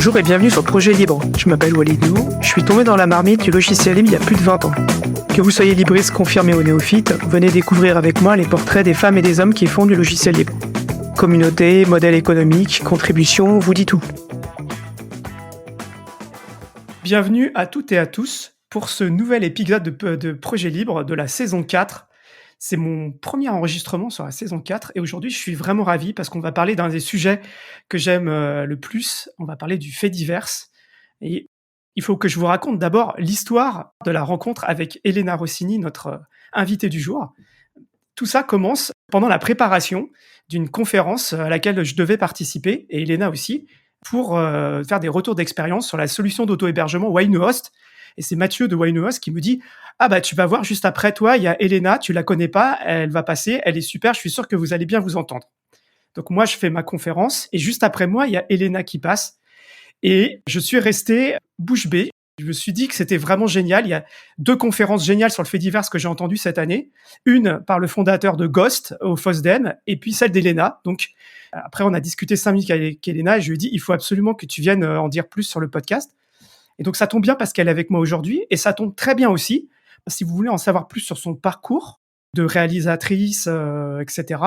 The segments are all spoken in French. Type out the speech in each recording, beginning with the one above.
Bonjour et bienvenue sur Projet Libre. Je m'appelle Walid Nou, je suis tombé dans la marmite du logiciel libre il y a plus de 20 ans. Que vous soyez libriste confirmé ou néophyte, venez découvrir avec moi les portraits des femmes et des hommes qui font du logiciel libre. Communauté, modèle économique, contribution, vous dit tout. Bienvenue à toutes et à tous pour ce nouvel épisode de Projet Libre de la saison 4. C'est mon premier enregistrement sur la saison 4 et aujourd'hui je suis vraiment ravi parce qu'on va parler d'un des sujets que j'aime le plus. On va parler du fait divers et il faut que je vous raconte d'abord l'histoire de la rencontre avec Elena Rossini, notre invitée du jour. Tout ça commence pendant la préparation d'une conférence à laquelle je devais participer, et Elena aussi, pour faire des retours d'expérience sur la solution d'auto-hébergement Wainuhost. Et c'est Mathieu de Wainuhost qui me dit « Ah bah tu vas voir, juste après toi, il y a Elena, tu la connais pas, elle va passer, elle est super, je suis sûr que vous allez bien vous entendre. » Donc moi, je fais ma conférence, et juste après moi, il y a Elena qui passe. Et je suis resté bouche bée. Je me suis dit que c'était vraiment génial. Il y a 2 conférences géniales sur le fait divers que j'ai entendues cette année. Une par le fondateur de Ghost au FOSDEM et puis celle d'Elena. Donc, après, on a discuté 5 minutes avec Elena et je lui ai dit, il faut absolument que tu viennes en dire plus sur le podcast. Et donc, ça tombe bien parce qu'elle est avec moi aujourd'hui et ça tombe très bien aussi. Si vous voulez en savoir plus sur son parcours de réalisatrice, etc.,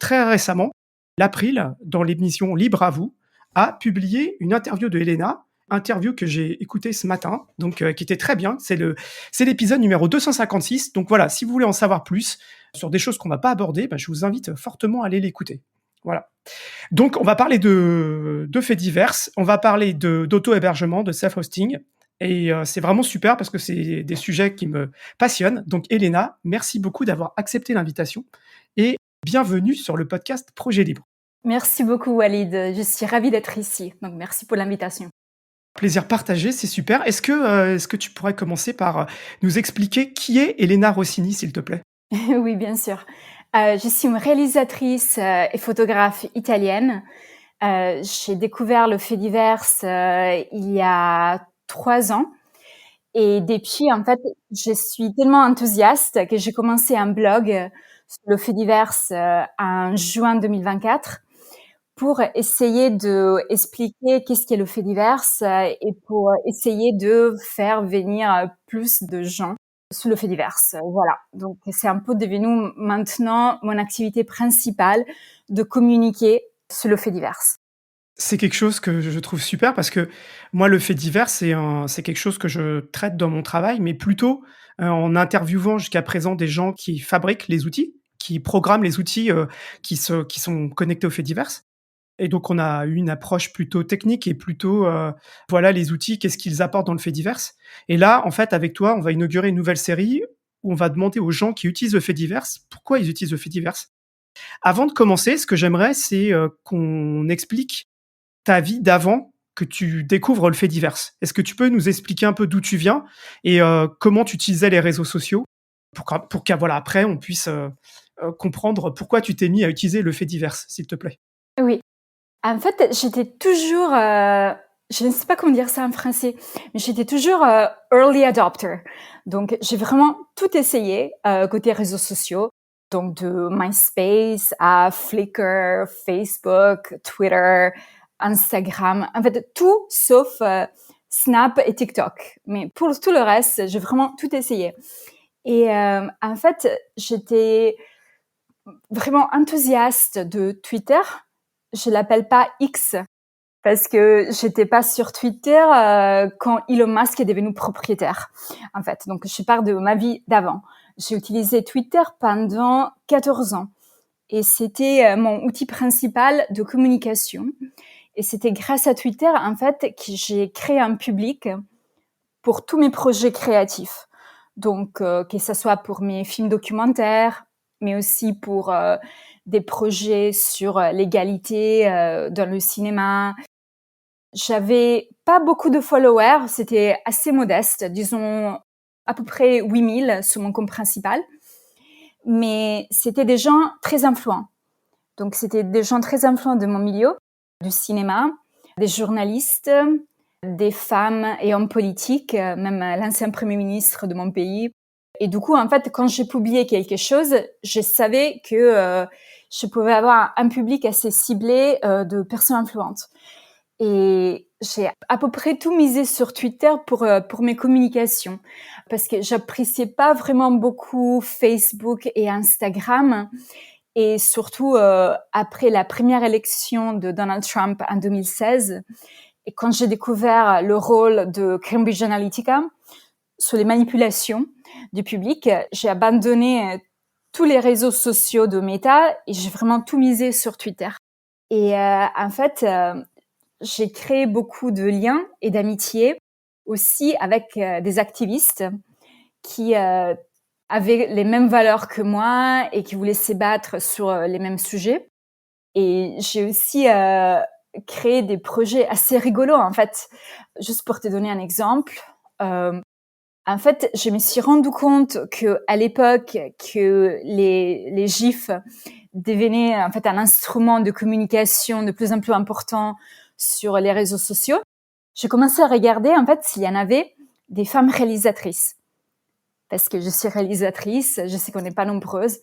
très récemment, l'April, dans l'émission Libre à vous, a publié une interview de Elena, interview que j'ai écoutée ce matin, donc qui était très bien. C'est l'épisode numéro 256. Donc voilà, si vous voulez en savoir plus sur des choses qu'on va pas aborder, je vous invite fortement à aller l'écouter. Voilà. Donc on va parler de faits divers, on va parler d'auto-hébergement, de self-hosting, et c'est vraiment super parce que c'est des sujets qui me passionnent. Donc Elena, merci beaucoup d'avoir accepté l'invitation et bienvenue sur le podcast Projet Libre. Merci beaucoup Walid, je suis ravie d'être ici, donc merci pour l'invitation. Plaisir partagé, c'est super. Est-ce que tu pourrais commencer par nous expliquer qui est Elena Rossini, s'il te plaît? Oui, bien sûr. Je suis une réalisatrice et photographe italienne. J'ai découvert le fait divers il y a 3 ans. Et depuis, en fait, je suis tellement enthousiaste que j'ai commencé un blog sur le fait divers en juin 2024 pour essayer de expliquer qu'est-ce qu'est le fait divers et pour essayer de faire venir plus de gens sur le fait divers. Voilà. Donc, c'est un peu devenu maintenant mon activité principale de communiquer sur le fait divers. C'est quelque chose que je trouve super parce que moi, le fait divers, c'est quelque chose que je traite dans mon travail, mais plutôt en interviewant jusqu'à présent des gens qui fabriquent les outils, qui programment les outils qui sont connectés au fait divers. Et donc, on a eu une approche plutôt technique et plutôt, voilà, les outils, qu'est-ce qu'ils apportent dans le fait divers. Et là, en fait, avec toi, on va inaugurer une nouvelle série où on va demander aux gens qui utilisent le fait divers pourquoi ils utilisent le fait divers. Avant de commencer, ce que j'aimerais, c'est qu'on explique ta vie d'avant que tu découvres le fait divers. Est-ce que tu peux nous expliquer un peu d'où tu viens et comment tu utilisais les réseaux sociaux pour qu'à voilà, après, on puisse comprendre pourquoi tu t'es mis à utiliser le fait divers, s'il te plaît? Oui. En fait, j'étais toujours, je ne sais pas comment dire ça en français, mais j'étais toujours early adopter. Donc, j'ai vraiment tout essayé côté réseaux sociaux. Donc, de MySpace à Flickr, Facebook, Twitter, Instagram. En fait, tout sauf Snap et TikTok. Mais pour tout le reste, j'ai vraiment tout essayé. Et en fait, j'étais vraiment enthousiaste de Twitter. Je l'appelle pas X parce que j'étais pas sur Twitter quand Elon Musk est devenu propriétaire, en fait. Donc, je parle de ma vie d'avant. J'ai utilisé Twitter pendant 14 ans et c'était mon outil principal de communication. Et c'était grâce à Twitter, en fait, que j'ai créé un public pour tous mes projets créatifs. Donc, que ça soit pour mes films documentaires, mais aussi pour des projets sur l'égalité dans le cinéma. J'avais pas beaucoup de followers, c'était assez modeste, disons à peu près 8000 sur mon compte principal. Mais c'était des gens très influents. Donc, c'était des gens très influents de mon milieu, du cinéma, des journalistes, des femmes et hommes politiques, même l'ancien premier ministre de mon pays. Et du coup, en fait, quand j'ai publié quelque chose, je savais que je pouvais avoir un public assez ciblé de personnes influentes. Et j'ai à peu près tout misé sur Twitter pour mes communications. Parce que j'appréciais pas vraiment beaucoup Facebook et Instagram. Et surtout, après la première élection de Donald Trump en 2016, et quand j'ai découvert le rôle de Cambridge Analytica sur les manipulations du public, j'ai abandonné tous les réseaux sociaux de Meta et j'ai vraiment tout misé sur Twitter. Et en fait, j'ai créé beaucoup de liens et d'amitiés aussi avec des activistes qui avaient les mêmes valeurs que moi et qui voulaient se battre sur les mêmes sujets. Et j'ai aussi créé des projets assez rigolos, en fait. Juste pour te donner un exemple, en fait, je me suis rendu compte que à l'époque que les GIFs devenaient en fait un instrument de communication de plus en plus important sur les réseaux sociaux, j'ai commencé à regarder en fait s'il y en avait des femmes réalisatrices. Parce que je suis réalisatrice, je sais qu'on n'est pas nombreuses.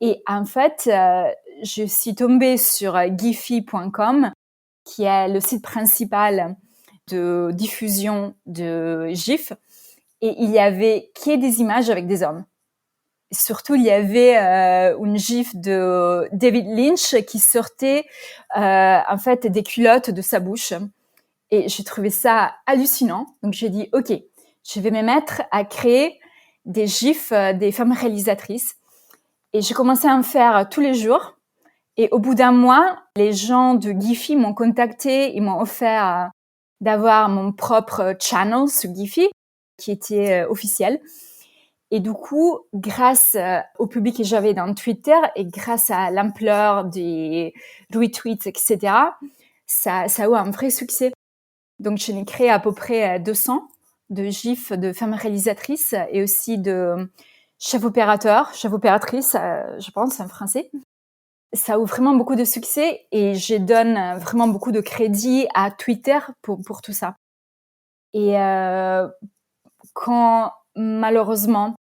Et en fait, je suis tombée sur Giphy.com, qui est le site principal de diffusion de GIF. Et il y avait des images avec des hommes. Surtout, il y avait une GIF de David Lynch qui sortait en fait des culottes de sa bouche. Et j'ai trouvé ça hallucinant. Donc j'ai dit, OK, je vais me mettre à créer des GIFs des femmes réalisatrices. Et j'ai commencé à en faire tous les jours. Et au bout d'un mois, les gens de Giphy m'ont contacté, ils m'ont offert d'avoir mon propre channel sur Giphy, qui était officiel. Et du coup, grâce au public que j'avais dans Twitter et grâce à l'ampleur des retweets, etc., ça a eu un vrai succès. Donc, je l'ai créé à peu près 200 de GIFs de femmes réalisatrices et aussi de chefs opératrices, je pense, en français. Ça a eu vraiment beaucoup de succès et je donne vraiment beaucoup de crédit à Twitter pour tout ça. Et quand, malheureusement,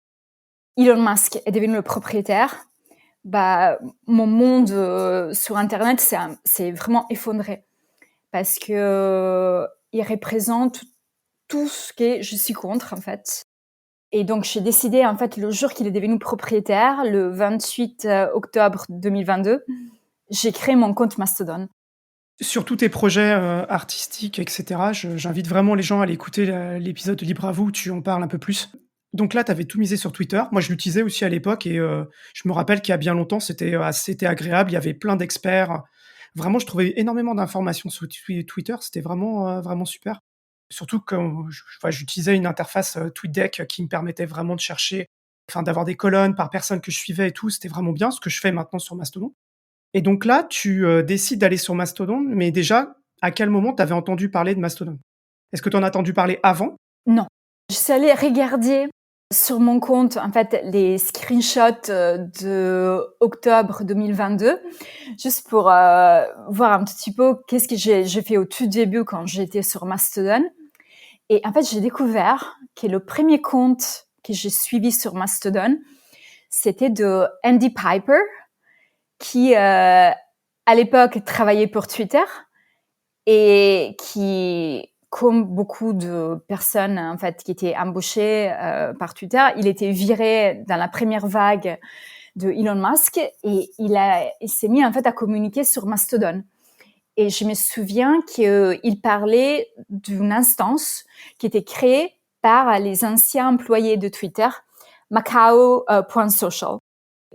Elon Musk est devenu le propriétaire, bah, mon monde sur Internet s'est vraiment effondré parce que il représente tout ce que je suis contre, en fait. Et donc, j'ai décidé, en fait, le jour qu'il est devenu propriétaire, le 28 octobre 2022, j'ai créé mon compte Mastodon. Sur tous tes projets, artistiques et cetera, j'invite vraiment les gens à aller écouter l'épisode de Libre à vous où tu en parles un peu plus. Donc là, tu avais tout misé sur Twitter. Moi, je l'utilisais aussi à l'époque et je me rappelle qu'il y a bien longtemps, c'était agréable. Il y avait plein d'experts. Vraiment, je trouvais énormément d'informations sur Twitter. C'était vraiment, vraiment super. Surtout quand j'utilisais une interface, TweetDeck qui me permettait vraiment de chercher, enfin, d'avoir des colonnes par personne que je suivais et tout. C'était vraiment bien, ce que je fais maintenant sur Mastodon. Et donc là, tu, décides d'aller sur Mastodon, mais déjà, à quel moment tu avais entendu parler de Mastodon? Est-ce que tu en as entendu parler avant? Non. Je suis allée regarder sur mon compte, en fait, les screenshots de octobre 2022, juste pour voir un petit peu qu'est-ce que j'ai fait au tout début quand j'étais sur Mastodon. Et en fait, j'ai découvert que le premier compte que j'ai suivi sur Mastodon, c'était de Andy Piper, qui, à l'époque, travaillait pour Twitter et qui, comme beaucoup de personnes, en fait, qui étaient embauchées par Twitter, il était viré dans la première vague de Elon Musk et il s'est mis, en fait, à communiquer sur Mastodon. Et je me souviens qu'il parlait d'une instance qui était créée par les anciens employés de Twitter, Macao.social.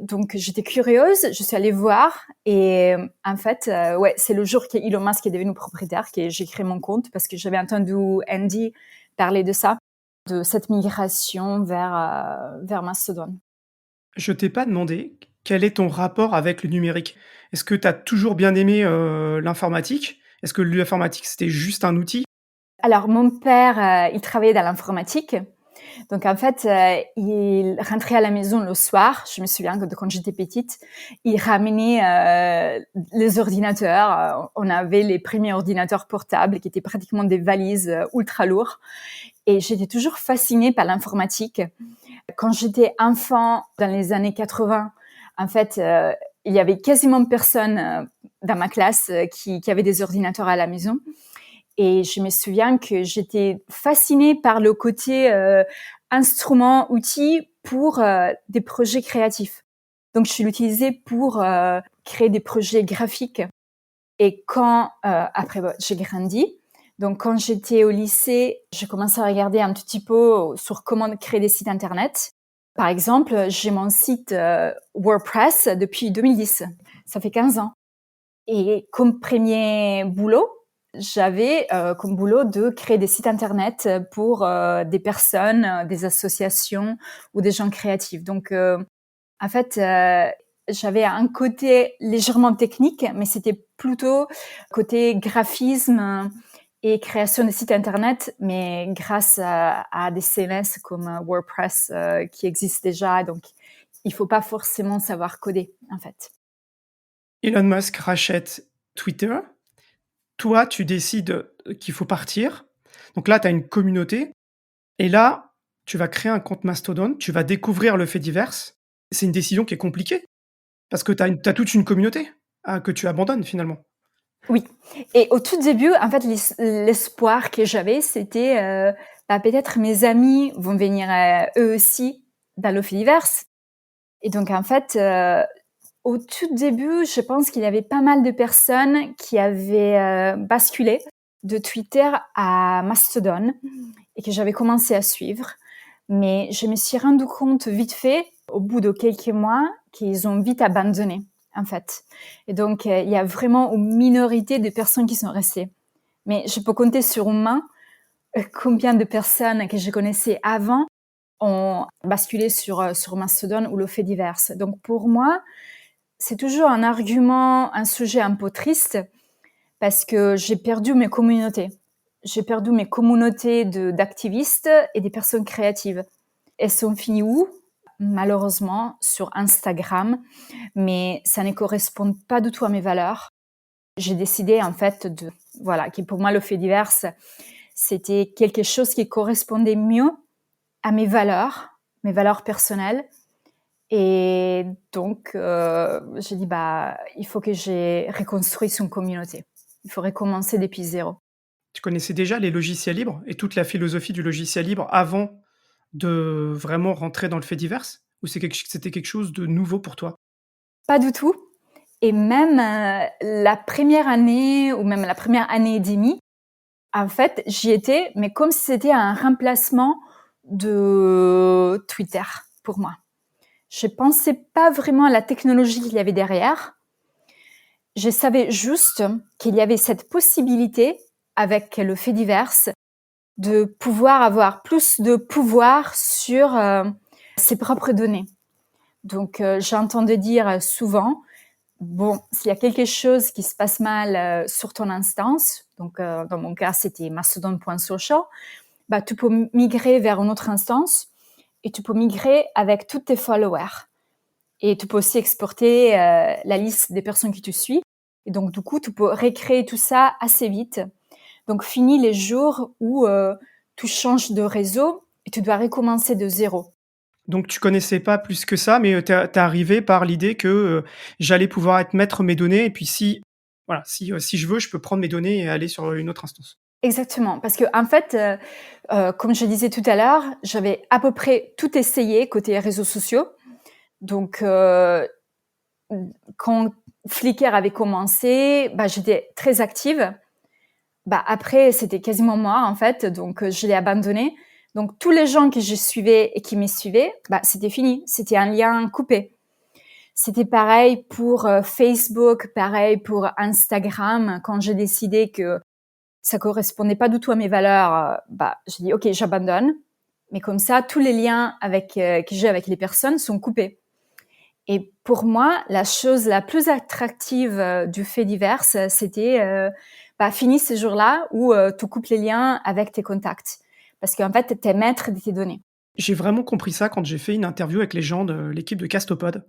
Donc, j'étais curieuse, je suis allée voir et en fait, ouais, c'est le jour qu'Elon Musk est devenu propriétaire que j'ai créé mon compte parce que j'avais entendu Andy parler de ça, de cette migration vers Mastodon. Je t'ai pas demandé quel est ton rapport avec le numérique? Est-ce que tu as toujours bien aimé, l'informatique? Est-ce que l'informatique, c'était juste un outil? Alors, mon père, il travaillait dans l'informatique. Donc, en fait, il rentrait à la maison le soir. Je me souviens que quand j'étais petite, il ramenait les ordinateurs. On avait les premiers ordinateurs portables qui étaient pratiquement des valises ultra lourds. Et j'étais toujours fascinée par l'informatique. Quand j'étais enfant, dans les années 80, en fait, il y avait quasiment personne dans ma classe qui avait des ordinateurs à la maison. Et je me souviens que j'étais fascinée par le côté instrument, outil pour des projets créatifs. Donc, je l'utilisais pour créer des projets graphiques. Et quand, après, j'ai grandi. Donc, quand j'étais au lycée, j'ai commencé à regarder un petit peu sur comment créer des sites Internet. Par exemple, j'ai mon site WordPress depuis 2010. Ça fait 15 ans. Et comme premier boulot, j'avais comme boulot de créer des sites Internet pour des personnes, des associations ou des gens créatifs. Donc, en fait, j'avais un côté légèrement technique, mais c'était plutôt côté graphisme et création de sites Internet, mais grâce à des CMS comme WordPress qui existent déjà. Donc, il faut pas forcément savoir coder, en fait. Elon Musk rachète Twitter. Toi, tu décides qu'il faut partir. Donc là, tu as une communauté. Et là, tu vas créer un compte Mastodon. Tu vas découvrir le fait divers. C'est une décision qui est compliquée parce que tu as toute une communauté que tu abandonnes finalement. Oui. Et au tout début, en fait, l'espoir que j'avais, c'était peut-être mes amis vont venir eux aussi dans le fait divers. Et donc, en fait, au tout début, je pense qu'il y avait pas mal de personnes qui avaient basculé de Twitter à Mastodon et que j'avais commencé à suivre. Mais je me suis rendu compte vite fait, au bout de quelques mois, qu'ils ont vite abandonné, en fait. Et donc, il y a vraiment une minorité de personnes qui sont restées. Mais je peux compter sur une main combien de personnes que je connaissais avant ont basculé sur Mastodon ou le fait divers. Donc, pour moi, c'est toujours un argument, un sujet un peu triste parce que j'ai perdu mes communautés. J'ai perdu mes communautés d'activistes et des personnes créatives. Elles sont finies où? Malheureusement, sur Instagram, mais ça ne correspond pas du tout à mes valeurs. J'ai décidé, en fait, que pour moi, le fait divers, c'était quelque chose qui correspondait mieux à mes valeurs personnelles. Et donc, j'ai dit, il faut que j'ai reconstruit une communauté. Il faut recommencer depuis zéro. Tu connaissais déjà les logiciels libres et toute la philosophie du logiciel libre avant de vraiment rentrer dans le fait divers? Ou c'était quelque chose de nouveau pour toi? Pas du tout. Et même la première année ou même la première année et demie, en fait, j'y étais, mais comme si c'était un remplacement de Twitter pour moi. Je pensais pas vraiment à la technologie qu'il y avait derrière. Je savais juste qu'il y avait cette possibilité avec le fait divers de pouvoir avoir plus de pouvoir sur ses propres données. Donc, j'entendais dire souvent, bon, s'il y a quelque chose qui se passe mal sur ton instance, donc dans mon cas, c'était mastodon.social, tu peux migrer vers une autre instance et tu peux migrer avec tous tes followers. Et tu peux aussi exporter la liste des personnes que tu suis. Et donc, du coup, tu peux recréer tout ça assez vite. Donc, fini les jours où tu changes de réseau et tu dois recommencer de zéro. Donc tu connaissais pas plus que ça, mais tu es arrivé par l'idée que, j'allais pouvoir être maître mes données et puis si je veux, je peux prendre mes données et aller sur une autre instance. Exactement, parce que en fait, comme je disais tout à l'heure, j'avais à peu près tout essayé côté réseaux sociaux. Donc, quand Flickr avait commencé, j'étais très active. Après, c'était quasiment moi, en fait, donc je l'ai abandonné. Donc, tous les gens que je suivais et qui me suivaient, c'était fini. C'était un lien coupé. C'était pareil pour Facebook, pareil pour Instagram. Quand j'ai décidé que ça correspondait pas du tout à mes valeurs, j'ai dit, OK, j'abandonne. Mais comme ça, tous les liens que j'ai avec les personnes sont coupés. Et pour moi, la chose la plus attractive du fait divers, c'était fini ces jours-là où tu coupes les liens avec tes contacts. Parce qu'en fait, tu es maître de tes données. J'ai vraiment compris ça quand j'ai fait une interview avec les gens de l'équipe de Castopod,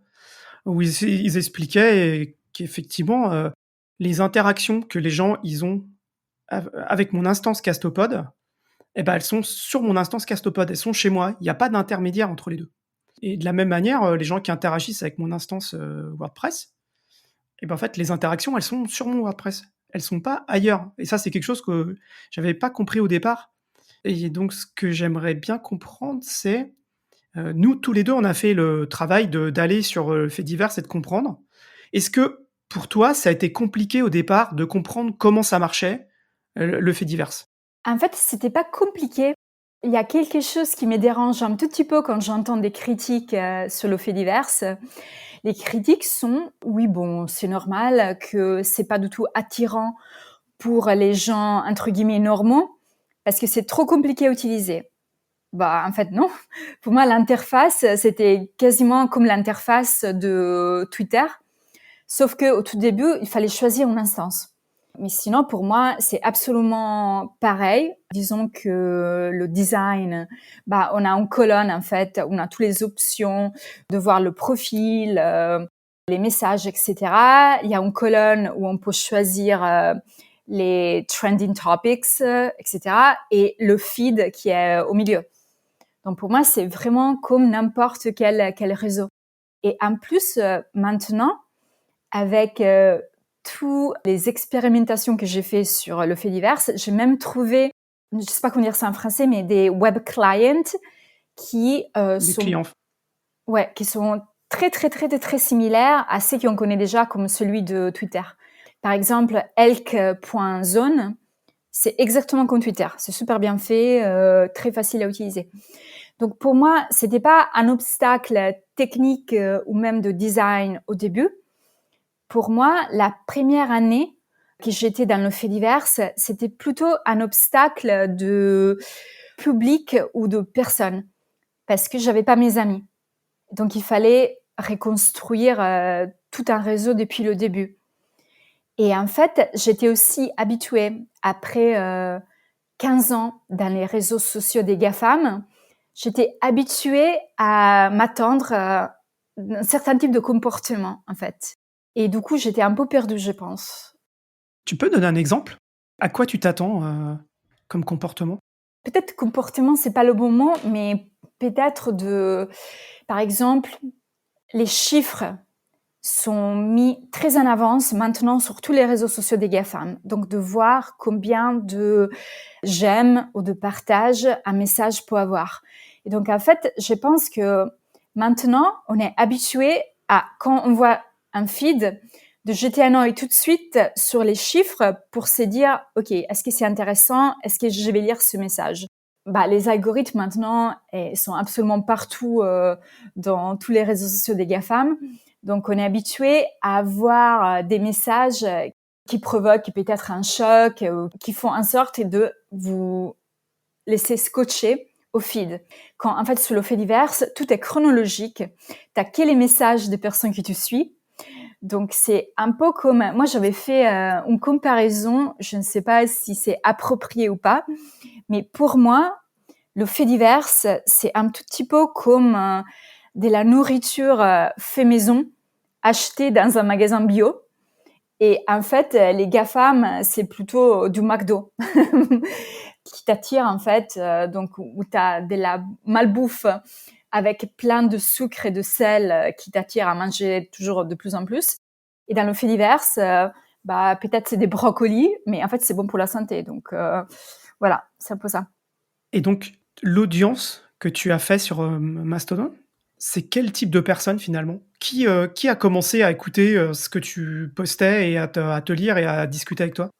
où ils expliquaient qu'effectivement, les interactions que les gens ils ont avec mon instance Castopod, elles sont sur mon instance Castopod, elles sont chez moi. Il y a pas d'intermédiaire entre les 2. Et de la même manière, les gens qui interagissent avec mon instance, WordPress, en fait, les interactions, elles sont sur mon WordPress. elles sont pas ailleurs et ça, c'est quelque chose que j'avais pas compris au départ et donc ce que j'aimerais bien comprendre, c'est, nous tous les 2, on a fait le travail d'aller sur, Faits divers et de comprendre. Est-ce que pour toi, ça a été compliqué au départ de comprendre comment ça marchait, le fait divers? En fait, c'était pas compliqué. Il y a quelque chose qui me dérange un tout petit peu quand j'entends des critiques, sur le fait divers. Les critiques sont: «Oui, bon, c'est normal que c'est pas du tout attirant pour les gens, entre guillemets, «normaux», parce que c'est trop compliqué à utiliser». Bah, en fait, non. Pour moi, l'interface, c'était quasiment comme l'interface de Twitter, sauf qu'au tout début, il fallait choisir une instance. Mais sinon, pour moi, c'est absolument pareil. Disons que le design, bah, on a une colonne, en fait, où on a toutes les options de voir le profil, les messages, etc. Il y a une colonne où on peut choisir les trending topics, etc. Et le feed qui est au milieu. Donc pour moi, c'est vraiment comme n'importe quel réseau. Et en plus, maintenant, avec toutes les expérimentations que j'ai fait sur le fait divers, j'ai même trouvé, je ne sais pas comment dire ça en français, mais des web clients qui Des clients? qui sont très très très très similaires à ceux qu'on connaît déjà, comme celui de Twitter. Par exemple, elk.zone, c'est exactement comme Twitter. C'est super bien fait, très facile à utiliser. Donc pour moi, c'était pas un obstacle technique ou même de design au début. Pour moi, la première année que j'étais dans le fait divers, c'était plutôt un obstacle de public ou de personnes parce que j'avais pas mes amis. Donc il fallait reconstruire tout un réseau depuis le début. Et en fait, j'étais aussi habituée après 15 ans dans les réseaux sociaux des GAFAM, j'étais habituée à m'attendre à un certain type de comportement, en fait. Et du coup, j'étais un peu perdue, je pense. Tu peux donner un exemple? À quoi tu t'attends, comme comportement? Peut-être comportement, c'est pas le bon mot, mais peut-être par exemple, les chiffres sont mis très en avance maintenant sur tous les réseaux sociaux des GAFAM. Donc, de voir combien de j'aime ou de partage un message peut avoir. Et donc, en fait, je pense que maintenant, on est habitué à, quand on voit un feed, de jeter un œil tout de suite sur les chiffres pour se dire, OK, est-ce que c'est intéressant? Est-ce que je vais lire ce message? Bah, les algorithmes maintenant sont absolument partout dans tous les réseaux sociaux des GAFAM. Donc, on est habitué à avoir des messages qui provoquent peut-être un choc, qui font en sorte de vous laisser scotcher au feed. Quand, en fait, sur le fait divers, tout est chronologique. T'as que les messages des personnes que tu suis. Donc, c'est un peu comme... Moi, j'avais fait une comparaison, je ne sais pas si c'est approprié ou pas, mais pour moi, le fait divers, c'est un tout petit peu comme de la nourriture fait maison, achetée dans un magasin bio. Et en fait, les GAFAM, c'est plutôt du McDo qui t'attire en fait, donc où tu as de la malbouffe avec plein de sucre et de sel qui t'attire à manger toujours de plus en plus. Et dans le fait divers, bah peut-être c'est des brocolis, mais en fait c'est bon pour la santé. Donc voilà, c'est un peu ça. Et donc l'audience que tu as fait sur, Mastodon, c'est quel type de personne finalement? Qui a commencé à écouter, ce que tu postais et à te lire et à discuter avec toi?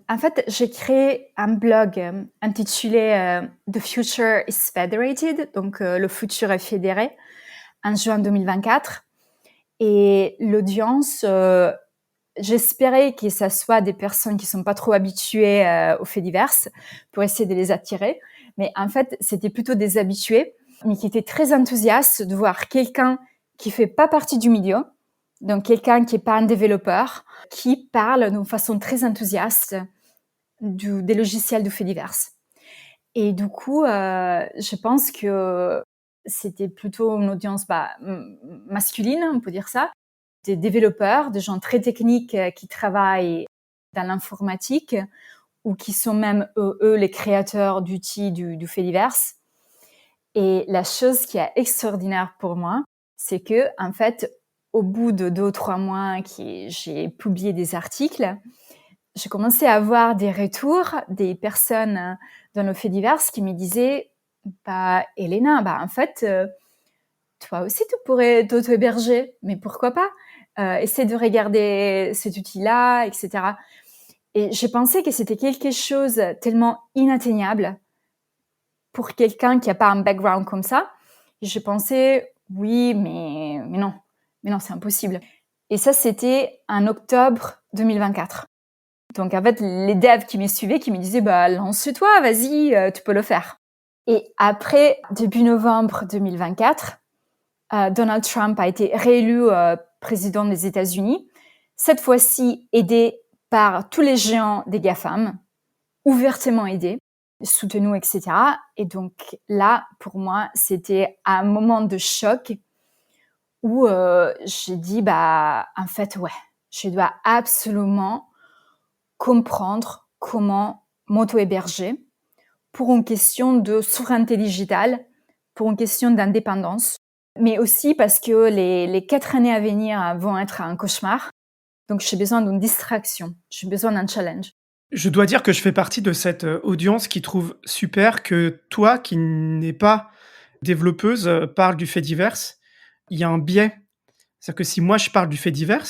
En fait, j'ai créé un blog intitulé The Future is Federated, donc le futur est fédéré, en juin 2024. Et l'audience, j'espérais que ça soit des personnes qui sont pas trop habituées aux faits divers pour essayer de les attirer. Mais en fait, c'était plutôt des habitués, mais qui étaient très enthousiastes de voir quelqu'un qui fait pas partie du milieu, donc quelqu'un qui est pas un développeur, qui parle d'une façon très enthousiaste des logiciels de faits divers. Et du coup, je pense que c'était plutôt une audience masculine, on peut dire ça, des développeurs, des gens très techniques qui travaillent dans l'informatique ou qui sont même eux les créateurs d'outils du fait divers. Et la chose qui est extraordinaire pour moi, c'est que en fait, au bout de 2 ou 3 mois que j'ai publié des articles, j'ai commencé à avoir des retours des personnes dans le fait divers qui me disaient, bah, Elena, bah, en fait, toi aussi, tu pourrais t'auto-héberger, mais pourquoi pas? Essaie de regarder cet outil-là, etc. Et j'ai pensé que c'était quelque chose tellement inatteignable pour quelqu'un qui n'a pas un background comme ça. Et je pensais, oui, mais non, c'est impossible. Et ça, c'était en octobre 2024. Donc, en fait, les devs qui me suivaient, qui me disaient, bah, lance-toi, vas-y, tu peux le faire. Et après, début novembre 2024, Donald Trump a été réélu président des États-Unis, cette fois-ci aidé par tous les géants des GAFAM, ouvertement aidé, soutenu, etc. Et donc là, pour moi, c'était un moment de choc où j'ai dit, bah, en fait, ouais, je dois absolument comprendre comment m'auto-héberger pour une question de souveraineté digitale, pour une question d'indépendance, mais aussi parce que les 4 années à venir vont être un cauchemar. Donc, j'ai besoin d'une distraction, j'ai besoin d'un challenge. Je dois dire que je fais partie de cette, audience qui trouve super que toi, qui n'es pas développeuse, parles du fait divers. Il y a un biais. C'est-à-dire que si moi je parle du fait divers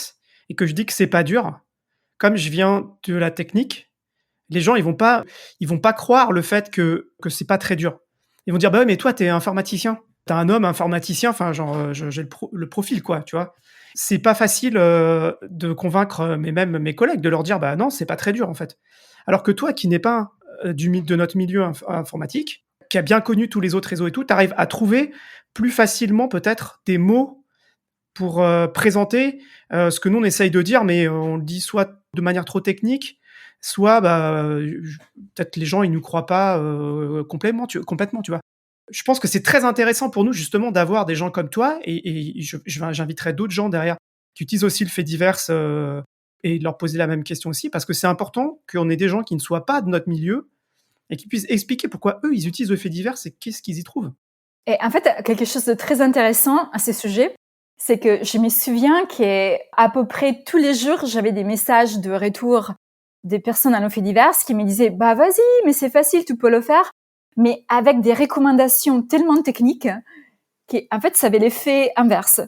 et que je dis que c'est pas dur, comme je viens de la technique, les gens ils vont pas croire le fait que c'est pas très dur. Ils vont dire: «Bah ouais, mais toi tu es informaticien. Tu es un homme informaticien», enfin genre, j'ai le profil quoi, tu vois? C'est pas facile, de convaincre, mais même mes collègues, de leur dire: «Bah non, c'est pas très dur en fait». Alors que toi qui n'es pas, de notre milieu informatique, qui a bien connu tous les autres réseaux et tout, tu arrives à trouver plus facilement peut-être des mots pour, présenter, ce que nous on essaye de dire, mais on le dit soit de manière trop technique, soit, bah, peut-être les gens ils nous croient pas, complètement, tu vois? Je pense que c'est très intéressant pour nous justement d'avoir des gens comme toi et j'inviterai d'autres gens derrière qui utilisent aussi le fait divers, et de leur poser la même question aussi parce que c'est important qu'on ait des gens qui ne soient pas de notre milieu et qui puissent expliquer pourquoi eux ils utilisent le fait divers et qu'est-ce qu'ils y trouvent. Et en fait, quelque chose de très intéressant à ce sujet, c'est que je me souviens qu'à peu près tous les jours, j'avais des messages de retour des personnes à nos faits divers qui me disaient, bah vas-y, mais c'est facile, tu peux le faire, mais avec des recommandations tellement techniques qu'en fait, ça avait l'effet inverse.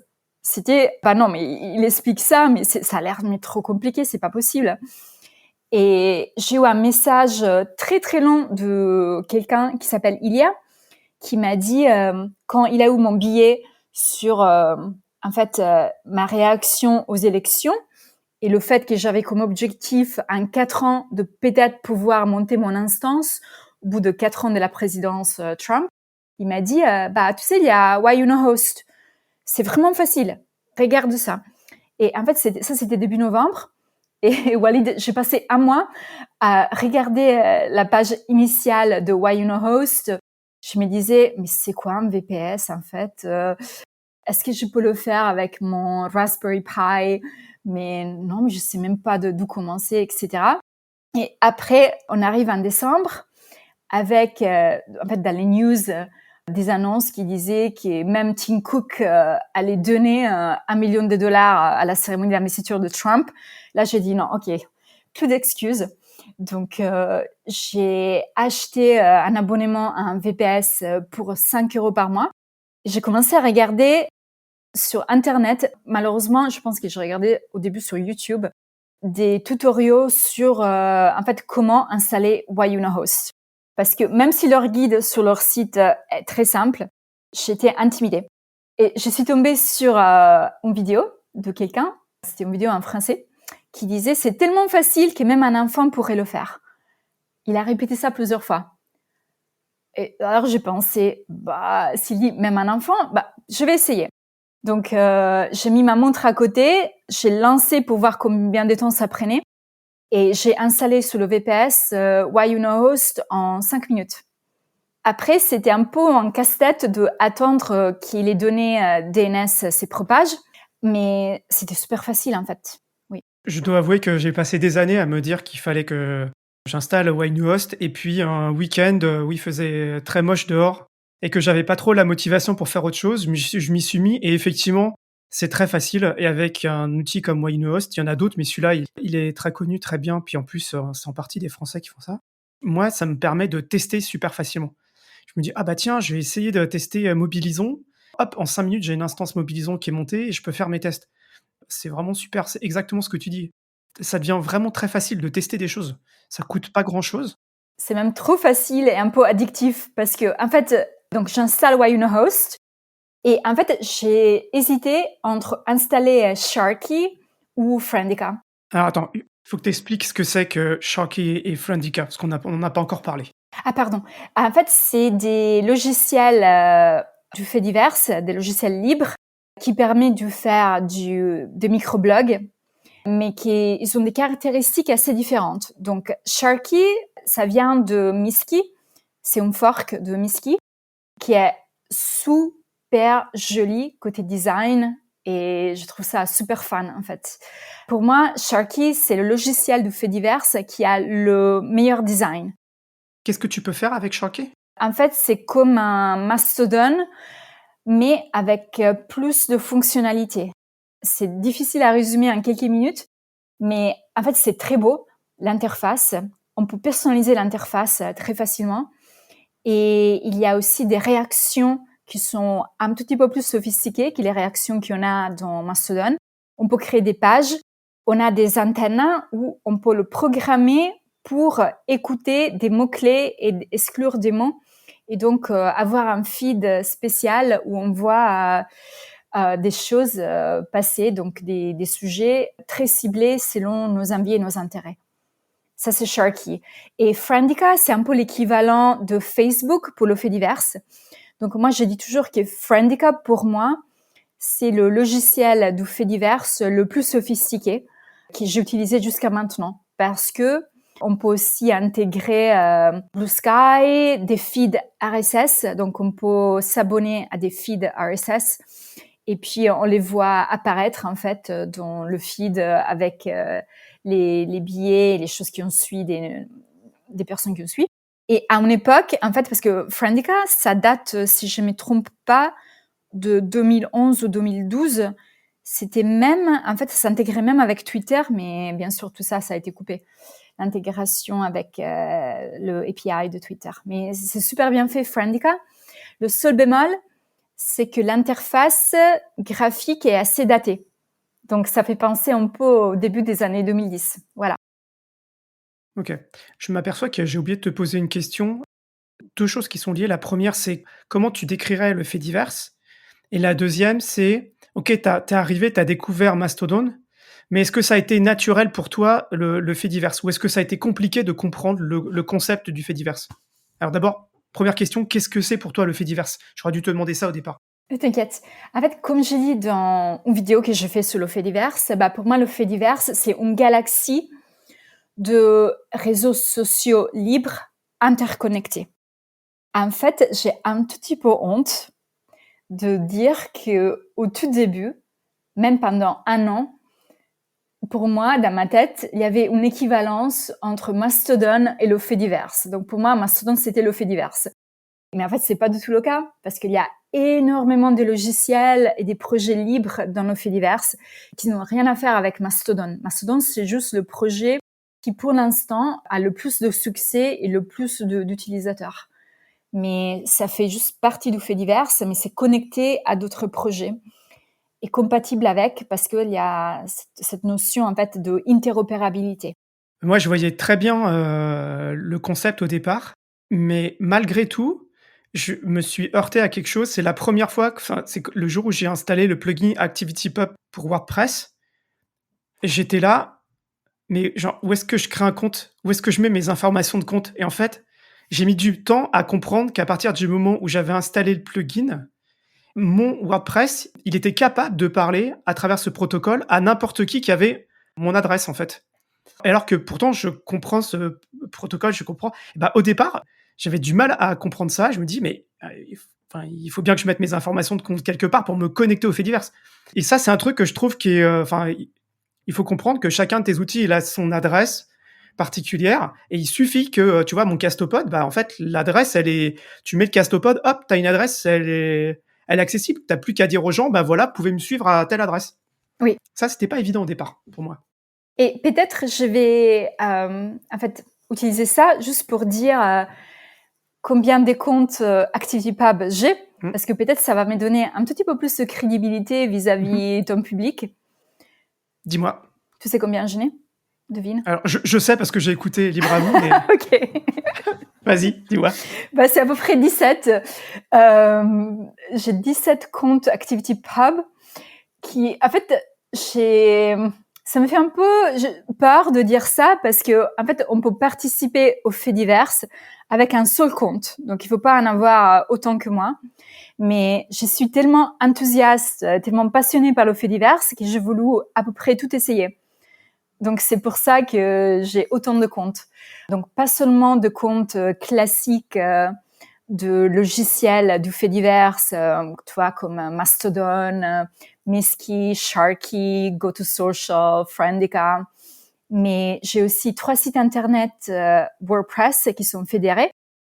C'était, bah non, mais il explique ça, mais ça a l'air mais trop compliqué, c'est pas possible. Et j'ai eu un message très très long de quelqu'un qui s'appelle Ilia, qui m'a dit quand il a eu mon billet sur en fait ma réaction aux élections et le fait que j'avais comme objectif en 4 ans de peut-être pouvoir monter mon instance au bout de 4 ans de la présidence Trump, il m'a dit bah tu sais il y a Why You Know Host, c'est vraiment facile, regarde ça. Et en fait c'était début novembre et Walid, j'ai passé un mois à regarder la page initiale de Why You Know Host. Je me disais, mais c'est quoi un VPS en fait Est-ce que je peux le faire avec mon Raspberry Pi? Mais non, mais je sais même pas d'où commencer, etc. Et après, on arrive en décembre avec, en fait, dans les news, des annonces qui disaient que même Tim Cook allait donner $1 million à la cérémonie d'investiture de Trump. Là, j'ai dit non, ok, plus d'excuses. Donc, j'ai acheté un abonnement à un VPS pour 5 € par mois. J'ai commencé à regarder sur Internet. Malheureusement, je pense que j'ai regardé au début sur YouTube des tutoriaux sur en fait comment installer Why-You-Know-Host. Parce que même si leur guide sur leur site est très simple, j'étais intimidée. Et je suis tombée sur une vidéo de quelqu'un, c'était une vidéo en français, qui disait c'est tellement facile que même un enfant pourrait le faire. Il a répété ça plusieurs fois. Et alors j'ai pensé, bah s'il dit même un enfant, bah je vais essayer. Donc j'ai mis ma montre à côté, j'ai lancé pour voir combien de temps ça prenait et j'ai installé sur le VPS Why You Know Host en 5 minutes. Après, c'était un peu un casse-tête de attendre que les données DNS se propagent, mais c'était super facile en fait. Oui. Je dois avouer que j'ai passé des années à me dire qu'il fallait que j'installe Wine2Host et puis un week-end, où il faisait très moche dehors et que j'avais pas trop la motivation pour faire autre chose, je m'y suis mis et effectivement, C'est très facile et avec un outil comme Winohost, il y en a d'autres, mais celui-là, il est très connu, très bien, puis en plus, c'est en partie des Français qui font ça. Moi, ça me permet de tester super facilement. Je me dis: «Ah bah tiens, je vais essayer de tester, Mobilison». Hop, en 5 minutes, j'ai une instance Mobilison qui est montée et je peux faire mes tests. C'est vraiment super, c'est exactement ce que tu dis. Ça devient vraiment très facile de tester des choses. Ça coûte pas grand-chose. C'est même trop facile et un peu addictif parce que, en fait, donc j'installe Winohost et en fait, j'ai hésité entre installer Sharky ou Friendica. Alors attends, il faut que tu expliques ce que c'est que Sharky et Friendica, parce qu'on n'a pas encore parlé. Ah pardon. En fait, c'est des logiciels du fait divers, des logiciels libres qui permettent de faire des microblogs, mais ils ont des caractéristiques assez différentes. Donc, Sharky, ça vient de Miski. C'est un fork de Miski qui est super joli côté design et je trouve ça super fun en fait. Pour moi, Sharky, c'est le logiciel du fait divers qui a le meilleur design. Qu'est-ce que tu peux faire avec Sharky? En fait, c'est comme un Mastodon, mais avec plus de fonctionnalités. C'est difficile à résumer en quelques minutes, mais en fait, c'est très beau, l'interface. On peut personnaliser l'interface très facilement. Et il y a aussi des réactions qui sont un tout petit peu plus sophistiquées que les réactions qu'on a dans Mastodon. On peut créer des pages. On a des antennes où on peut le programmer pour écouter des mots-clés et exclure des mots. Et donc, avoir un feed spécial où on voit des choses passer, donc des sujets très ciblés selon nos envies et nos intérêts. Ça, c'est Sharky. Et Friendica, c'est un peu l'équivalent de Facebook pour le fait divers. Donc, moi, je dis toujours que Friendica, pour moi, c'est le logiciel du fait divers le plus sophistiqué que j'ai utilisé jusqu'à maintenant. Parce que on peut aussi intégrer Blue Sky, des feeds RSS. Donc, on peut s'abonner à des feeds RSS. Et puis, on les voit apparaître, en fait, dans le feed avec les billets, les choses qui ont suivi des personnes qui ont suivi. Et à une époque, en fait, parce que Friendica, ça date, si je ne me trompe pas, de 2011 ou 2012. C'était même, en fait, ça s'intégrait même avec Twitter, mais bien sûr, tout ça, ça a été coupé. L'intégration avec le API de Twitter. Mais c'est super bien fait, Friendica. Le seul bémol, c'est que l'interface graphique est assez datée. Donc, ça fait penser un peu au début des années 2010. Voilà. OK. Je m'aperçois que j'ai oublié de te poser une question. 2 choses qui sont liées. La première, c'est comment tu décrirais le fait divers? Et la deuxième, c'est, OK, tu arrivé, tu as découvert Mastodon, mais est-ce que ça a été naturel pour toi le fait divers? Ou est-ce que ça a été compliqué de comprendre le concept du fait divers? Alors d'abord, première question, qu'est-ce que c'est pour toi le fait divers? J'aurais dû te demander ça au départ. Ne t'inquiète. En fait, comme j'ai dit dans une vidéo que j'ai fait sur le fait divers, bah pour moi, le fait divers, c'est une galaxie de réseaux sociaux libres interconnectés. En fait, j'ai un tout petit peu honte de dire que au tout début, même pendant un an, pour moi, dans ma tête, il y avait une équivalence entre Mastodon et le fait divers. Donc pour moi, Mastodon, c'était le fait divers. Mais en fait, c'est pas du tout le cas, parce qu'il y a énormément de logiciels et des projets libres dans le fait divers qui n'ont rien à faire avec Mastodon. Mastodon, c'est juste le projet qui, pour l'instant, a le plus de succès et le plus d'utilisateurs. Mais ça fait juste partie du fait divers, mais c'est connecté à d'autres projets et compatible avec, parce qu'il y a cette notion, en fait, de interopérabilité. Moi, je voyais très bien, le concept au départ, mais malgré tout, je me suis heurté à quelque chose. C'est la première fois que enfin, c'est que le jour où j'ai installé le plugin ActivityPub pour WordPress, j'étais là, mais genre, où est-ce que je crée un compte? Où est-ce que je mets mes informations de compte? Et en fait, j'ai mis du temps à comprendre qu'à partir du moment où j'avais installé le plugin, mon WordPress, il était capable de parler à travers ce protocole à n'importe qui avait mon adresse, en fait. Alors que pourtant je comprends ce protocole, je comprends. Et bah, au départ, j'avais du mal à comprendre ça. Je me dis: «Mais, il faut bien que je mette mes informations de compte quelque part pour me connecter aux faits divers». Et ça, c'est un truc que je trouve qui est, il faut comprendre que chacun de tes outils, il a son adresse particulière et il suffit que, tu vois, mon Castopod, bah, en fait, l'adresse, elle est tu mets le Castopod, hop, tu as une adresse, elle elle est accessible. Tu n'as plus qu'à dire aux gens, bah voilà, vous pouvez me suivre à telle adresse. Oui. Ça, c'était pas évident au départ pour moi. Et peut-être je vais en fait utiliser ça juste pour dire combien de comptes ActivityPub j'ai, parce que peut-être ça va me donner un tout petit peu plus de crédibilité vis-à-vis ton public. Dis-moi. Tu sais combien j'en ai? Devine. Alors, je sais parce que j'ai écouté Libre à vous, mais... Ok. Vas-y, dis-moi. Bah, c'est à peu près 17. J'ai 17 comptes ActivityPub qui, en fait, ça me fait un peu peur de dire ça parce que, en fait, on peut participer aux faits divers avec un seul compte. Donc, il faut pas en avoir autant que moi. Mais je suis tellement enthousiaste, tellement passionnée par le fait divers que j'ai voulu à peu près tout essayer. Donc, c'est pour ça que j'ai autant de comptes. Donc, pas seulement de comptes classiques de logiciels du fait divers, tu vois, comme Mastodon, Misky, Sharky, GoToSocial, Friendica. Mais j'ai aussi 3 sites internet WordPress qui sont fédérés.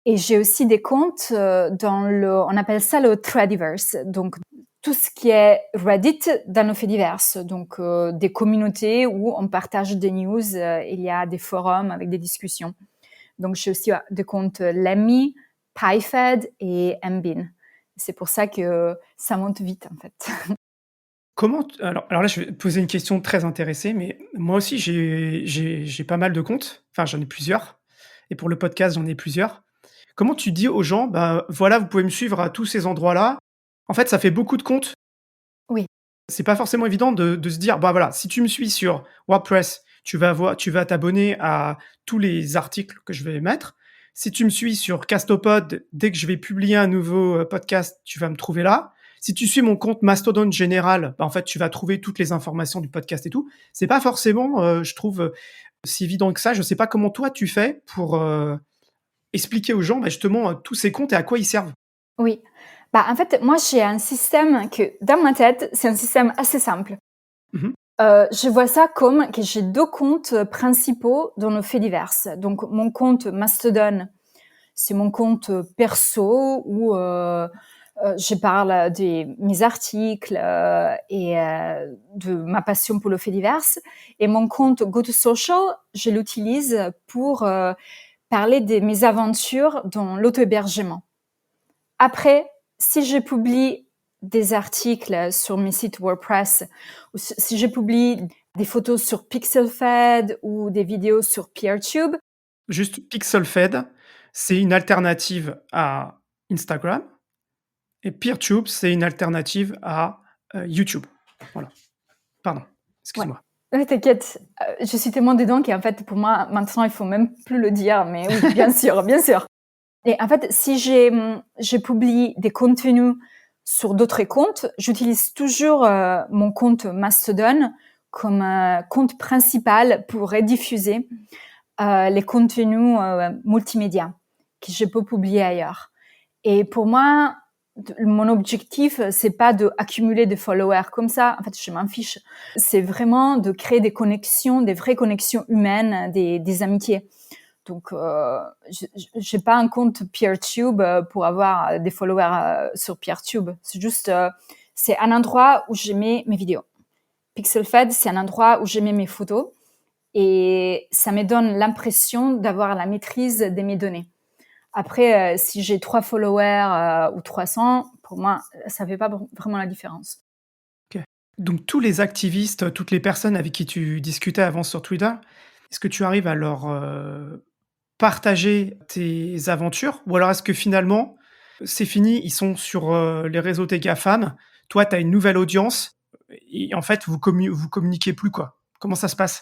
Et j'ai aussi des comptes on appelle ça le Threadiverse. Donc, tout ce qui est Reddit dans nos faits divers. Donc, des communautés où on partage des news. Il y a des forums avec des discussions. Donc, j'ai aussi des comptes Lemmy, PyFed et Mbin. C'est pour ça que ça monte vite, en fait. Alors là, je vais te poser une question très intéressée, mais moi aussi, j'ai pas mal de comptes. Enfin, j'en ai plusieurs. Et pour le podcast, j'en ai plusieurs. Comment tu dis aux gens, bah voilà, vous pouvez me suivre à tous ces endroits-là? En fait, ça fait beaucoup de comptes. Oui. C'est pas forcément évident de se dire, bah voilà, si tu me suis sur WordPress, tu vas t'abonner à tous les articles que je vais mettre. Si tu me suis sur Castopod, dès que je vais publier un nouveau podcast, tu vas me trouver là. Si tu suis mon compte Mastodon général, bah en fait, tu vas trouver toutes les informations du podcast et tout. C'est pas forcément, je trouve, si évident que ça. Je sais pas comment toi tu fais pour expliquer aux gens, bah, justement, tous ces comptes et à quoi ils servent. Oui. Bah, en fait, moi, j'ai un système que, dans ma tête, c'est un système assez simple. Mmh. Je vois ça comme que j'ai 2 comptes principaux dans nos faits divers. Donc, mon compte Mastodon, c'est mon compte perso où je parle de mes articles et de ma passion pour le fait divers. Et mon compte GoToSocial, je l'utilise pour parler de mes aventures dans l'auto-hébergement. Après, si je publie des articles sur mes sites WordPress, ou si je publie des photos sur PixelFed ou des vidéos sur PeerTube. Juste PixelFed, c'est une alternative à Instagram et PeerTube, c'est une alternative à YouTube. Voilà. Pardon, excuse-moi. Ouais, t'inquiète, je suis tellement dedans qu'en fait, pour moi, maintenant, il faut même plus le dire, mais oui, bien sûr, bien sûr. Et en fait, si je publie des contenus sur d'autres comptes, j'utilise toujours mon compte Mastodon comme compte principal pour rediffuser les contenus multimédia que je peux publier ailleurs. Et pour moi, mon objectif, c'est pas de accumuler des followers comme ça. En fait, je m'en fiche. C'est vraiment de créer des connexions, des vraies connexions humaines, des amitiés. Donc, j'ai pas un compte PeerTube pour avoir des followers sur PeerTube. C'est juste, c'est un endroit où je mets mes vidéos. PixelFed, c'est un endroit où je mets mes photos et ça me donne l'impression d'avoir la maîtrise de mes données. Après, si j'ai 3 followers ou 300, pour moi, ça fait pas vraiment la différence. Ok. Donc tous les activistes, toutes les personnes avec qui tu discutais avant sur Twitter, est-ce que tu arrives à leur partager tes aventures? Ou alors est-ce que finalement, c'est fini, ils sont sur les réseaux des GAFAM, toi, tu as une nouvelle audience et en fait, vous communiquez plus, quoi? Comment ça se passe?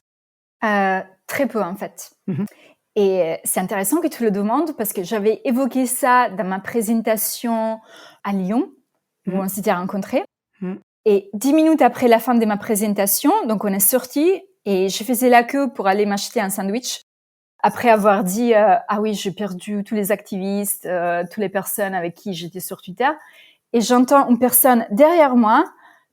Très peu, en fait. Mmh. Et c'est intéressant que tu le demandes parce que j'avais évoqué ça dans ma présentation à Lyon, où Mmh. on s'était rencontrés. Mmh. Et 10 minutes après la fin de ma présentation, donc on est sortis et je faisais la queue pour aller m'acheter un sandwich. Après avoir dit ah oui, j'ai perdu tous les activistes, toutes les personnes avec qui j'étais sur Twitter. Et j'entends une personne derrière moi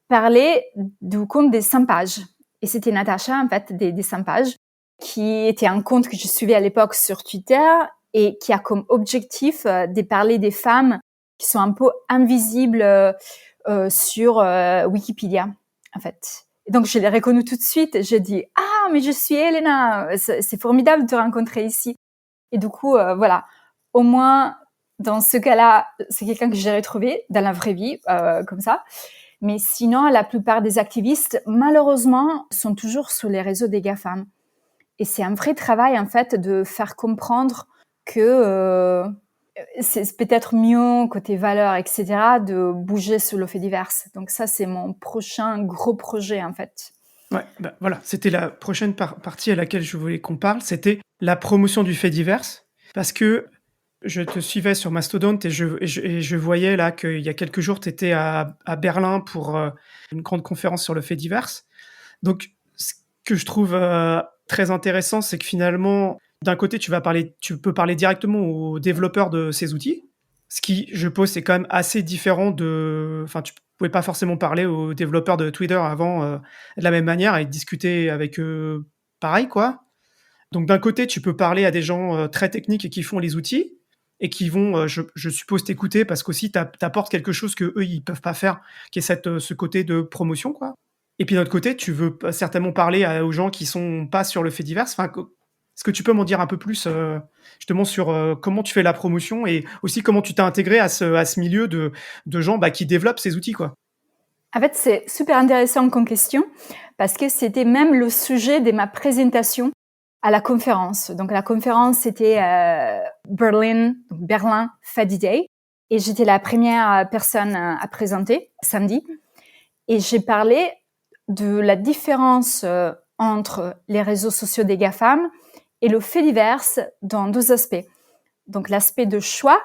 parler du compte des 100 pages. Et c'était Natacha, en fait, des 100 pages, qui était un compte que je suivais à l'époque sur Twitter et qui a comme objectif de parler des femmes qui sont un peu invisibles sur Wikipédia, en fait. Et donc, je l'ai reconnue tout de suite. J'ai dit « Ah, mais je suis Elena, c'est formidable de te rencontrer ici. » Et du coup, voilà, au moins, dans ce cas-là, c'est quelqu'un que j'ai retrouvé dans la vraie vie, comme ça. Mais sinon, la plupart des activistes, malheureusement, sont toujours sur les réseaux des GAFAM. Et c'est un vrai travail, en fait, de faire comprendre que c'est peut-être mieux, côté valeurs, etc., de bouger sur le fait divers. Donc ça, c'est mon prochain gros projet, en fait. Ouais, bah, voilà, c'était la prochaine partie à laquelle je voulais qu'on parle, c'était la promotion du fait divers. Parce que je te suivais sur Mastodon et je voyais là qu'il y a quelques jours, tu étais à Berlin pour une grande conférence sur le fait divers. Donc, ce que je trouve très intéressant, c'est que finalement, d'un côté, tu peux parler directement aux développeurs de ces outils. Ce qui, je pense, c'est quand même assez différent de. Enfin, tu pouvais pas forcément parler aux développeurs de Twitter avant de la même manière et discuter avec eux pareil, quoi. Donc, d'un côté, tu peux parler à des gens très techniques et qui font les outils et qui vont, je suppose, t'écouter parce qu'aussi, t'apportes quelque chose que eux ils peuvent pas faire, qui est ce côté de promotion, quoi. Et puis, d'un autre côté, tu veux certainement parler aux gens qui sont pas sur le fait divers. Enfin, est-ce que tu peux m'en dire un peu plus justement sur comment tu fais la promotion et aussi comment tu t'es intégré à ce milieu de gens qui développent ces outils, quoi. En fait, c'est super intéressant comme question parce que c'était même le sujet de ma présentation à la conférence. Donc, la conférence, c'était Berlin Fadi Day. Et j'étais la première personne à présenter samedi. Et j'ai parlé de la différence entre les réseaux sociaux des GAFAM et le fait divers dans deux aspects. Donc, l'aspect de choix,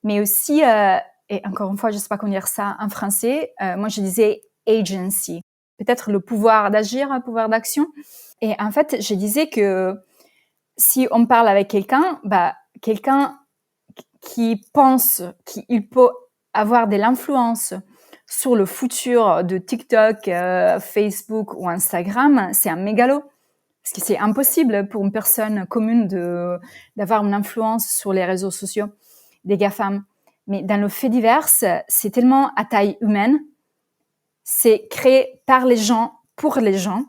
mais aussi, et encore une fois, je ne sais pas comment dire ça en français, moi je disais agency, peut-être le pouvoir d'agir, un pouvoir d'action. Et en fait, je disais que si on parle avec quelqu'un, quelqu'un qui pense qu'il peut avoir de l'influence sur le futur de TikTok, Facebook ou Instagram, c'est un mégalo. Parce que c'est impossible pour une personne commune d'avoir une influence sur les réseaux sociaux des GAFAM. Mais dans le fait divers, c'est tellement à taille humaine, c'est créé par les gens, pour les gens,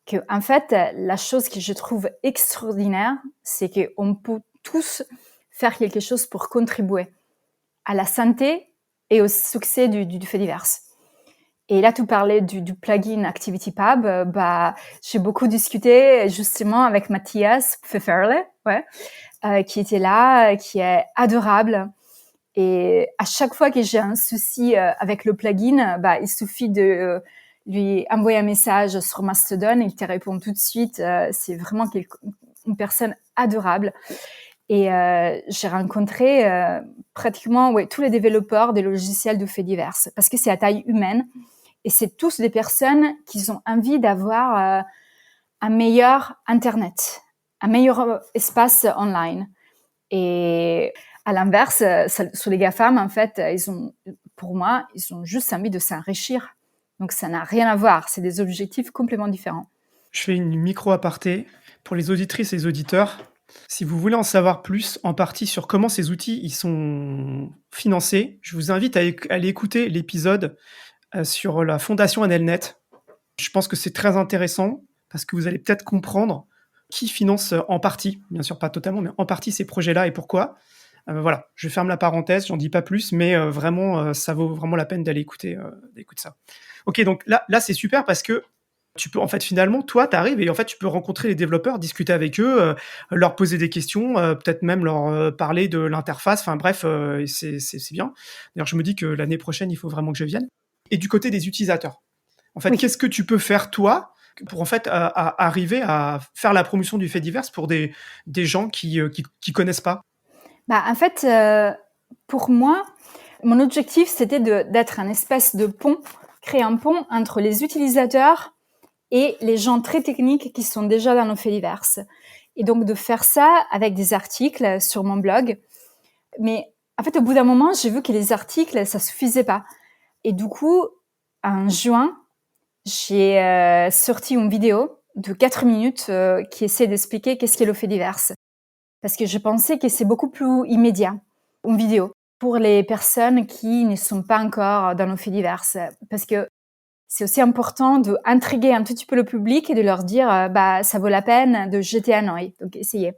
que en fait, la chose que je trouve extraordinaire, c'est qu'on peut tous faire quelque chose pour contribuer à la santé et au succès du fait divers. Et là, tu parlais du plugin ActivityPub. J'ai beaucoup discuté justement avec Mathias Pfefferle, qui était là, qui est adorable. Et à chaque fois que j'ai un souci avec le plugin, il suffit de lui envoyer un message sur Mastodon, il te répond tout de suite. C'est vraiment une personne adorable. Et j'ai rencontré pratiquement tous les développeurs des logiciels de faits divers parce que c'est à taille humaine et c'est tous des personnes qui ont envie d'avoir un meilleur Internet, un meilleur espace online. Et à l'inverse, sur les GAFAM, en fait, pour moi, ils ont juste envie de s'enrichir. Donc, ça n'a rien à voir. C'est des objectifs complètement différents. Je fais une micro-aparté pour les auditrices et les auditeurs. Si vous voulez en savoir plus, en partie sur comment ces outils ils sont financés, je vous invite à aller écouter l'épisode sur la fondation AnelNet. Je pense que c'est très intéressant parce que vous allez peut-être comprendre qui finance en partie, bien sûr pas totalement, mais en partie ces projets-là et pourquoi. Voilà, je ferme la parenthèse, j'en dis pas plus, mais vraiment, ça vaut vraiment la peine d'aller écouter ça. Ok, donc là c'est super parce que tu peux, en fait, finalement, toi, tu arrives et en fait, tu peux rencontrer les développeurs, discuter avec eux, leur poser des questions, peut-être même leur parler de l'interface. Enfin bref, c'est bien. D'ailleurs, je me dis que l'année prochaine, il faut vraiment que je vienne. Et du côté des utilisateurs, en fait, Oui. qu'est-ce que tu peux faire, toi, pour en fait arriver à faire la promotion du fait divers pour des gens qui connaissent pas? En fait, pour moi, mon objectif, c'était d'être un espèce de pont, créer un pont entre les utilisateurs et les gens très techniques qui sont déjà dans nos faits divers. Et donc, de faire ça avec des articles sur mon blog. Mais en fait, au bout d'un moment, j'ai vu que les articles, ça suffisait pas. Et du coup, en juin, j'ai sorti une vidéo de 4 minutes qui essaie d'expliquer qu'est-ce qu'est le fait divers. Parce que je pensais que c'est beaucoup plus immédiat, une vidéo. pour les personnes qui ne sont pas encore dans nos faits divers. Parce que c'est aussi important d'intriguer un tout petit peu le public et de leur dire ça vaut la peine de jeter un œil. Donc, essayez.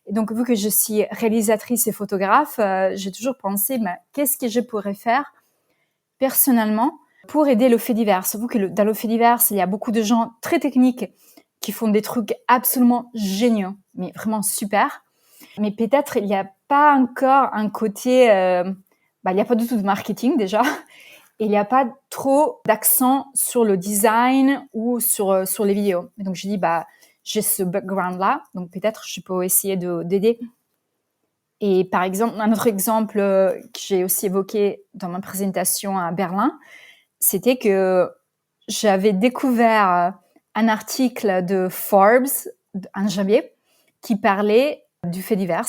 Et donc, vu que je suis réalisatrice et photographe, j'ai toujours pensé qu'est-ce que je pourrais faire personnellement pour aider le fait divers. Vu que dans le fait divers, il y a beaucoup de gens très techniques qui font des trucs absolument géniaux, mais vraiment super. Mais peut-être il n'y a pas encore un côté... il n'y a pas du tout de marketing déjà. Et il n'y a pas trop d'accent sur le design ou sur les vidéos. Et donc, je dis, j'ai ce background-là, donc peut-être je peux essayer d'aider. Et par exemple, un autre exemple que j'ai aussi évoqué dans ma présentation à Berlin, c'était que j'avais découvert un article de Forbes en janvier qui parlait du fait divers.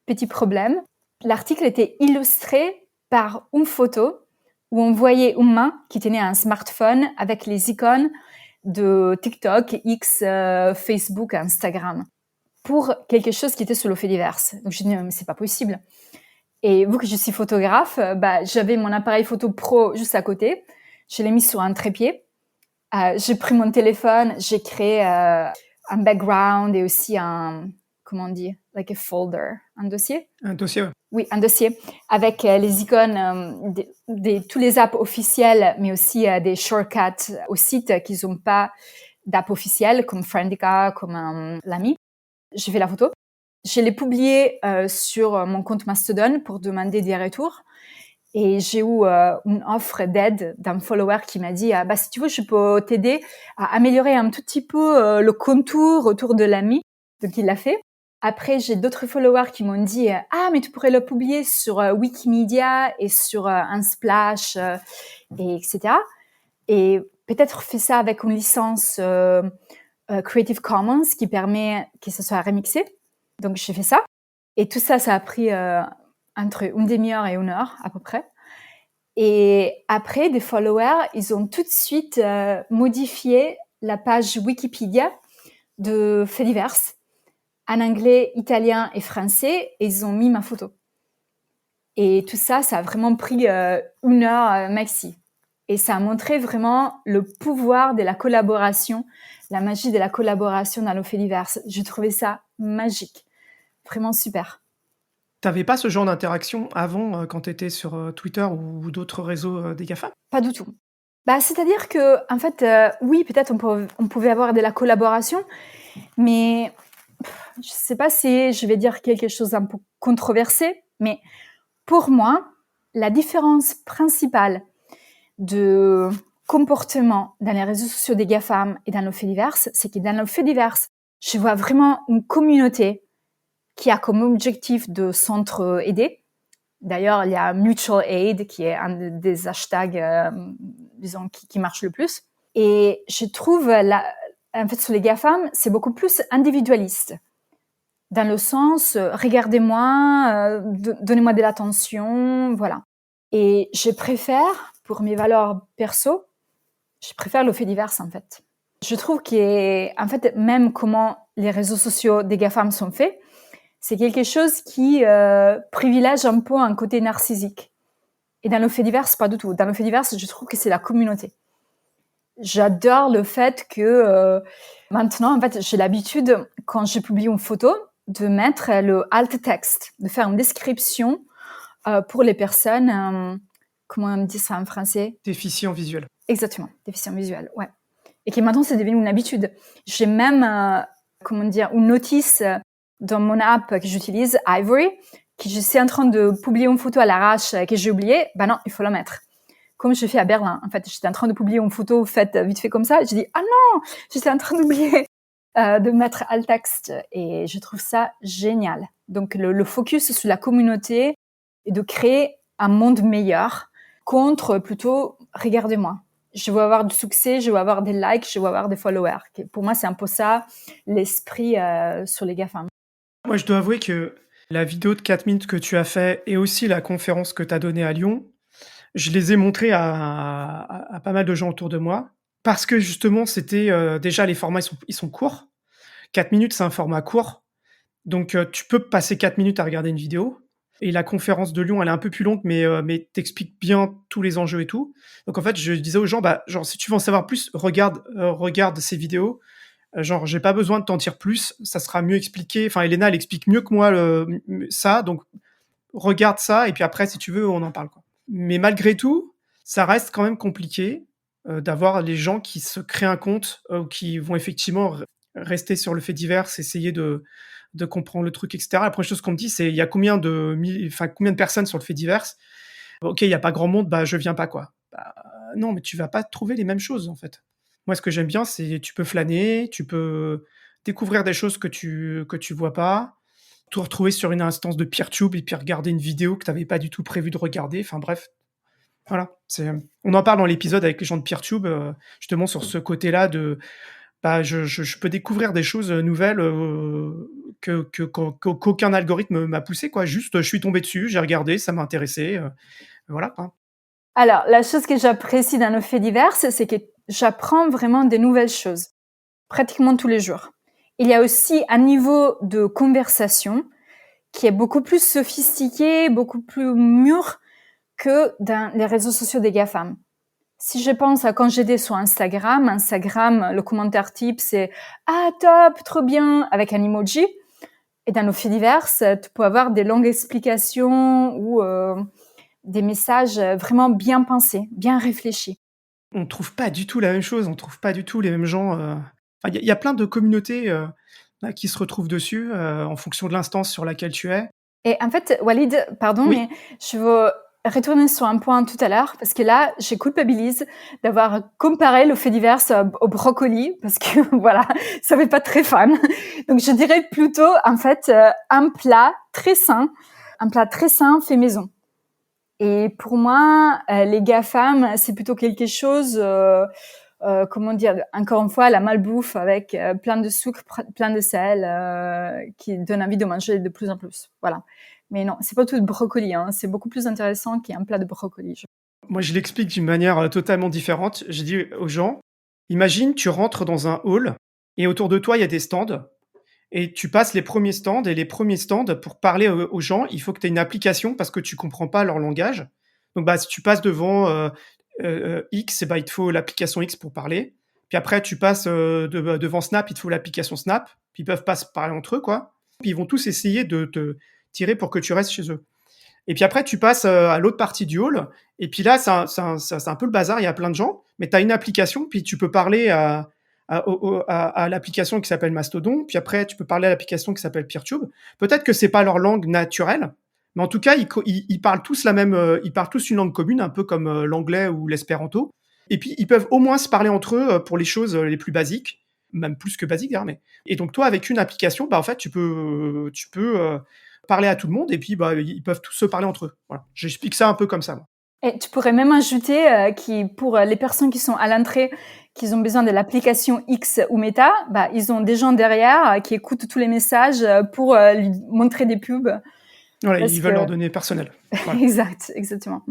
Petit problème, l'article était illustré par une photo où on voyait une main qui tenait un smartphone avec les icônes de TikTok, X, Facebook, Instagram, pour quelque chose qui était sur le fait divers. Donc je me dis, mais c'est pas possible. Et vu que je suis photographe, j'avais mon appareil photo pro juste à côté. Je l'ai mis sur un trépied. J'ai pris mon téléphone, j'ai créé un background et aussi comment on dit, like a folder, un dossier. Un dossier, ouais. Oui, un dossier avec les icônes de tous les apps officielles, mais aussi des shortcuts au site qui n'ont pas d'app officielle, comme Friendica, comme l'ami. J'ai fait la photo. Je l'ai publié sur mon compte Mastodon pour demander des retours. Et j'ai eu une offre d'aide d'un follower qui m'a dit si tu veux, je peux t'aider à améliorer un tout petit peu le contour autour de l'ami. Donc, il l'a fait. Après, j'ai d'autres followers qui m'ont dit mais tu pourrais le publier sur Wikimedia et sur Unsplash, et etc. Et peut-être fais ça avec une licence Creative Commons qui permet que ce soit remixé. Donc, j'ai fait ça. Et tout ça, ça a pris entre une demi-heure et une heure à peu près. Et après, des followers, ils ont tout de suite modifié la page Wikipédia de faits divers en anglais, italien et français, et ils ont mis ma photo. Et tout ça, ça a vraiment pris une heure maxi. Et ça a montré vraiment le pouvoir de la collaboration, la magie de la collaboration dans le fait divers. Je trouvais ça magique, vraiment super. T'avais pas ce genre d'interaction avant, quand tu étais sur Twitter ou d'autres réseaux des GAFA? Pas du tout. C'est-à-dire que, en fait, oui, peut-être on pouvait avoir de la collaboration, mais je sais pas si je vais dire quelque chose d'un peu controversé, mais pour moi, la différence principale de comportement dans les réseaux sociaux des GAFAM et dans le fait divers, c'est que dans le fait divers, je vois vraiment une communauté qui a comme objectif de s'entraider. D'ailleurs, il y a Mutual Aid qui est un des hashtags, disons, qui marche le plus. Et je trouve, en fait, sur les GAFAM, c'est beaucoup plus individualiste. Dans le sens, regardez-moi, donnez-moi de l'attention, voilà. Et je préfère, pour mes valeurs perso, je préfère le fait divers, en fait. Je trouve qu'en fait, même comment les réseaux sociaux des GAFAM sont faits, c'est quelque chose qui privilège un peu un côté narcissique. Et dans le fait divers, pas du tout. Dans le fait divers, je trouve que c'est la communauté. J'adore le fait que maintenant, en fait, j'ai l'habitude, quand je publie une photo, de mettre le alt text, de faire une description pour les personnes, comment on dit ça en français? Déficient visuel. Exactement, déficient visuel, ouais. Et qui maintenant, c'est devenu une habitude. J'ai même, une notice dans mon app que j'utilise, Ivory, que je suis en train de publier une photo à l'arrache que j'ai oubliée, non, il faut la mettre. Comme je fais à Berlin. En fait, j'étais en train de publier une photo faite vite fait comme ça. J'ai dit, non, j'étais en train d'oublier de mettre alt texte. Et je trouve ça génial. Donc, le focus sur la communauté et de créer un monde meilleur contre plutôt, regardez-moi. Je veux avoir du succès, je veux avoir des likes, je veux avoir des followers. Pour moi, c'est un peu ça, l'esprit sur les GAFAM. Moi, je dois avouer que la vidéo de 4 minutes que tu as fait et aussi la conférence que tu as donnée à Lyon, je les ai montrées à pas mal de gens autour de moi parce que justement, c'était, déjà les formats ils sont courts. 4 minutes, c'est un format court, donc tu peux passer 4 minutes à regarder une vidéo Et la conférence de Lyon, elle est un peu plus longue, mais t'expliques bien tous les enjeux et tout. Donc en fait, je disais aux gens, bah, genre, si tu veux en savoir plus, regarde ces vidéos. Genre, j'ai pas besoin de t'en dire plus, ça sera mieux expliqué. Enfin, Elena, elle explique mieux que moi ça, donc regarde ça, et puis après, si tu veux, on en parle, quoi. Mais malgré tout, ça reste quand même compliqué d'avoir les gens qui se créent un compte ou qui vont effectivement rester sur le fait divers, essayer de comprendre le truc, etc. La première chose qu'on me dit, c'est il y a combien de personnes sur le fait divers. Ok, il n'y a pas grand monde, bah je viens pas, quoi. Bah, non, mais tu vas pas trouver les mêmes choses en fait. Moi, ce que j'aime bien, c'est tu peux flâner, tu peux découvrir des choses que tu vois pas, te retrouver sur une instance de PeerTube et puis regarder une vidéo que tu avais pas du tout prévu de regarder. Enfin bref, voilà. On en parle dans l'épisode avec les gens de PeerTube, justement sur ce côté-là de bah, je peux découvrir des choses nouvelles qu'aucun algorithme m'a poussé, quoi. Juste, je suis tombé dessus, j'ai regardé, ça m'a intéressé, voilà, quoi. Alors, la chose que j'apprécie dans le fait divers, c'est que j'apprends vraiment des nouvelles choses, pratiquement tous les jours. Il y a aussi un niveau de conversation qui est beaucoup plus sophistiqué, beaucoup plus mûr que dans les réseaux sociaux des GAFAM. Si je pense à quand j'étais sur Instagram, le commentaire type, c'est « Ah, top, trop bien !» avec un emoji. Et dans nos faits divers, tu peux avoir des longues explications ou des messages vraiment bien pensés, bien réfléchis. On trouve pas du tout la même chose, on trouve pas du tout les mêmes gens, enfin, il y a plein de communautés, là, qui se retrouvent dessus, en fonction de l'instance sur laquelle tu es. Et en fait, Walid, pardon, Oui, mais je veux retourner sur un point tout à l'heure, parce que là, je culpabilise d'avoir comparé le fait divers au brocoli, parce que voilà, ça fait pas très fan. Donc, je dirais plutôt, en fait, un plat très sain fait maison. Et pour moi, les GAFAM, c'est plutôt quelque chose, comment dire, encore une fois, la malbouffe avec plein de sucre, plein de sel, qui donne envie de manger de plus en plus. Voilà. Mais non, c'est pas tout de brocoli, hein. C'est beaucoup plus intéressant qu'un plat de brocoli. moi je l'explique d'une manière, totalement différente. Je dis aux gens: «Imagine, tu rentres dans un hall et autour de toi, il y a des stands et tu passes les premiers stands et les premiers stands pour parler aux gens, il faut que tu aies une application parce que tu comprends pas leur langage. Donc bah, si tu passes devant, X, et bah, il te faut l'application X pour parler. Puis après tu passes, devant Snap, il te faut l'application Snap. Puis ils peuvent pas se parler entre eux, quoi. Puis ils vont tous essayer de te tirer pour que tu restes chez eux. Et puis après tu passes, à l'autre partie du hall et puis là c'est un peu le bazar, il y a plein de gens, mais tu as une application, puis tu peux parler à l'application qui s'appelle Mastodon, puis après tu peux parler à l'application qui s'appelle PeerTube. Peut-être que c'est pas leur langue naturelle, mais en tout cas ils parlent tous ils parlent tous une langue commune, un peu comme l'anglais ou l'espéranto. Et puis ils peuvent au moins se parler entre eux pour les choses les plus basiques, même plus que basiques d'ailleurs. Et donc toi avec une application, bah en fait tu peux parler à tout le monde et puis bah ils peuvent tous se parler entre eux. Voilà, j'explique ça un peu comme ça, moi. Et tu pourrais même ajouter pour les personnes qui sont à l'entrée, qui ont besoin de l'application X ou Meta, bah, ils ont des gens derrière qui écoutent tous les messages pour lui montrer des pubs. Voilà, Parce ils veulent que... leurs données personnelles. Voilà. Exactement.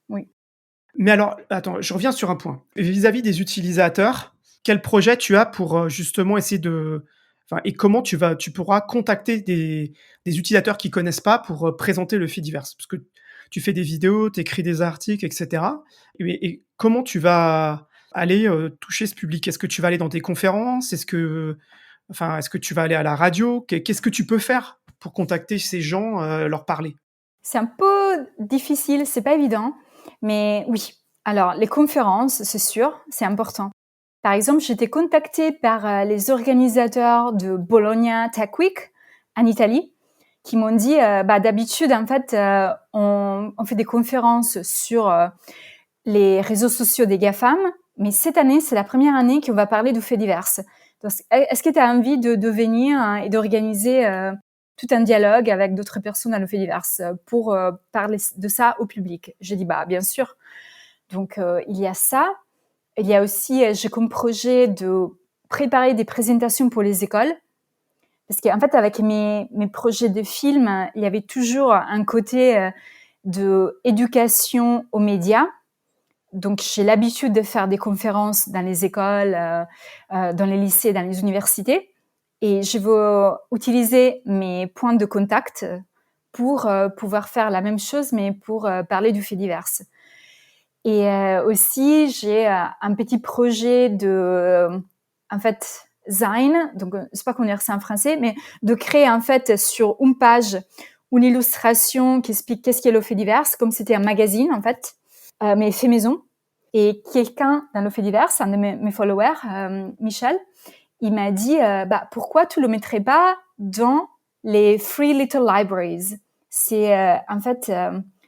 Oui. Mais alors, attends, je reviens sur un point. Vis-à-vis des utilisateurs, quel projet tu as pour justement essayer enfin, et comment tu pourras contacter des utilisateurs qui connaissent pas pour présenter le feed divers? Parce que tu fais des vidéos, tu écris des articles, etc. Et comment tu vas aller toucher ce public? Est-ce que tu vas aller dans des conférences? Est-ce que tu vas aller à la radio? Qu'est-ce que tu peux faire pour contacter ces gens, leur parler? C'est un peu difficile, c'est pas évident, mais oui. Alors, les conférences, c'est sûr, c'est important. Par exemple, j'étais contactée par les organisateurs de Bologna Tech Week en Italie, qui m'ont dit, d'habitude, en fait, on fait des conférences sur les réseaux sociaux des GAFAM, mais cette année, c'est la première année qu'on va parler de faits divers. Donc, est-ce que tu as envie de venir et d'organiser tout un dialogue avec d'autres personnes à le fait divers pour parler de ça au public? J'ai dit, bien sûr. Donc, il y a ça. Il y a aussi, j'ai comme projet de préparer des présentations pour les écoles. Parce qu'en fait, avec mes projets de films, il y avait toujours un côté de éducation aux médias. Donc, j'ai l'habitude de faire des conférences dans les écoles, dans les lycées, dans les universités. Et je veux utiliser mes points de contact pour pouvoir faire la même chose, mais pour parler du fait divers. Et aussi, j'ai un petit projet de, en fait, Zine, donc je sais pas comment dire ça en français, mais de créer en fait sur une page une illustration qui explique qu'est-ce qu'est le fait divers, comme c'était un magazine en fait, mais fait maison. Et quelqu'un dans le fait divers, un de mes followers, Michel, il m'a dit pourquoi tu le mettrais pas dans les Free Little Libraries. C'est en fait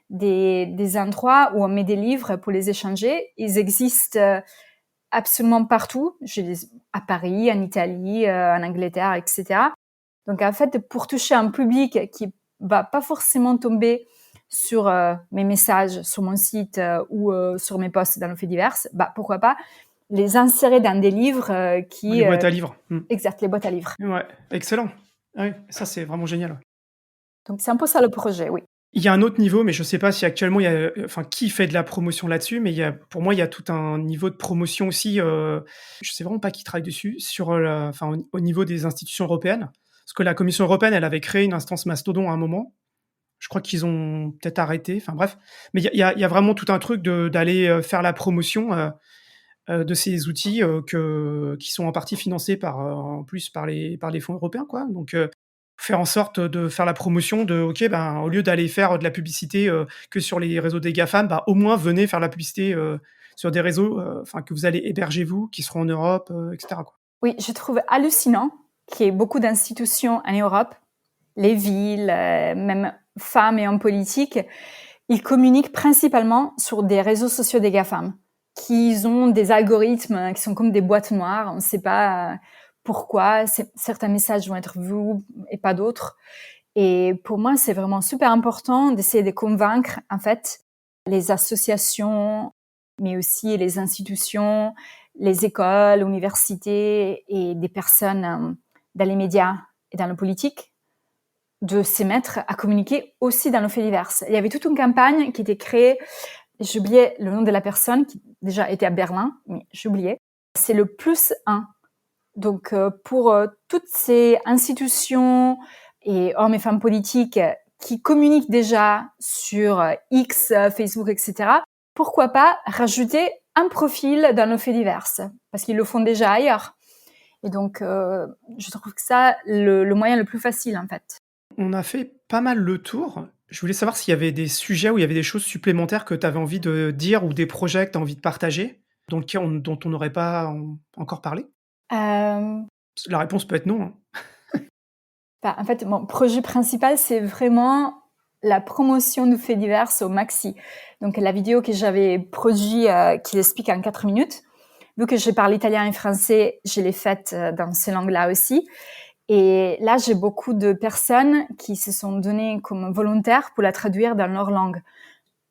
des endroits où on met des livres pour les échanger. Ils existent absolument partout, à Paris, en Italie, en Angleterre, etc. Donc en fait, pour toucher un public qui va pas forcément tomber sur mes messages sur mon site ou sur mes posts dans le fait divers, pourquoi pas les insérer dans des livres qui... Les boîtes à livres. Exact, les boîtes à livres. Ouais, excellent. Oui, ça c'est vraiment génial. Donc c'est un peu ça le projet, oui. Il y a un autre niveau, mais je sais pas si actuellement il y a, qui fait de la promotion là-dessus, mais pour moi, il y a tout un niveau de promotion aussi, je sais vraiment pas qui travaille dessus, sur au niveau des institutions européennes. Parce que la Commission européenne, elle avait créé une instance mastodon à un moment. Je crois qu'ils ont peut-être arrêté, enfin bref. Mais il y a vraiment tout un truc d'aller faire la promotion de ces outils qui sont en partie financés en plus par les fonds européens, quoi. Donc faire en sorte de faire la promotion au lieu d'aller faire de la publicité que sur les réseaux des GAFAM, au moins venez faire la publicité sur des réseaux que vous allez héberger vous, qui seront en Europe, etc., quoi. Oui, je trouve hallucinant qu'il y ait beaucoup d'institutions en Europe, les villes, même femmes et hommes politiques, ils communiquent principalement sur des réseaux sociaux des GAFAM, qui ont des algorithmes qui sont comme des boîtes noires. On ne sait pas pourquoi certains messages vont être vus et pas d'autres. Et pour moi, c'est vraiment super important d'essayer de convaincre, en fait, les associations, mais aussi les institutions, les écoles, universités et des personnes dans les médias et dans la politique de se mettre à communiquer aussi dans le fait divers. Il y avait toute une campagne qui était créée, j'oubliais le nom de la personne qui déjà était à Berlin, mais j'oubliais. C'est le +1. Donc pour toutes ces institutions et hommes et femmes politiques qui communiquent déjà sur X, Facebook, etc., pourquoi pas rajouter un profil dans le fait divers, parce qu'ils le font déjà ailleurs. Et donc, je trouve que ça, le moyen le plus facile, en fait. On a fait pas mal le tour. Je voulais savoir s'il y avait des sujets où il y avait des choses supplémentaires que tu avais envie de dire ou des projets que tu as envie de partager, dont on n'aurait pas encore parlé? La réponse peut être non, hein. En fait, mon projet principal, c'est vraiment la promotion du fait divers au maxi. Donc, la vidéo que j'avais produite, qui l'explique en 4 minutes, vu que je parle italien et français, je l'ai faite dans ces langues-là aussi. Et là, j'ai beaucoup de personnes qui se sont données comme volontaires pour la traduire dans leur langue.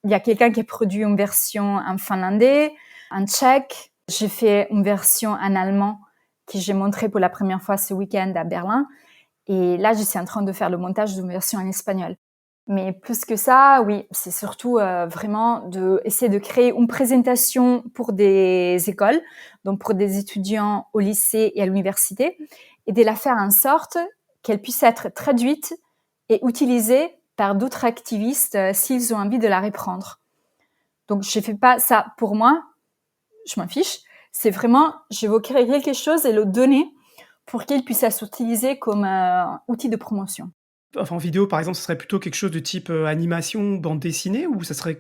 Il y a quelqu'un qui a produit une version en finlandais, en tchèque. J'ai fait une version en allemand que j'ai montrée pour la première fois ce week-end à Berlin. Et là, je suis en train de faire le montage d'une version en espagnol. Mais plus que ça, oui, c'est surtout vraiment d'essayer de créer une présentation pour des écoles, donc pour des étudiants au lycée et à l'université, et de la faire en sorte qu'elle puisse être traduite et utilisée par d'autres activistes s'ils ont envie de la reprendre. Donc, je ne fais pas ça pour moi, je m'en fiche. C'est vraiment, je veux créer quelque chose et le donner pour qu'il puisse être utilisé comme outil de promotion. Enfin, en vidéo, par exemple, ce serait plutôt quelque chose de type animation, bande dessinée, ou ça serait,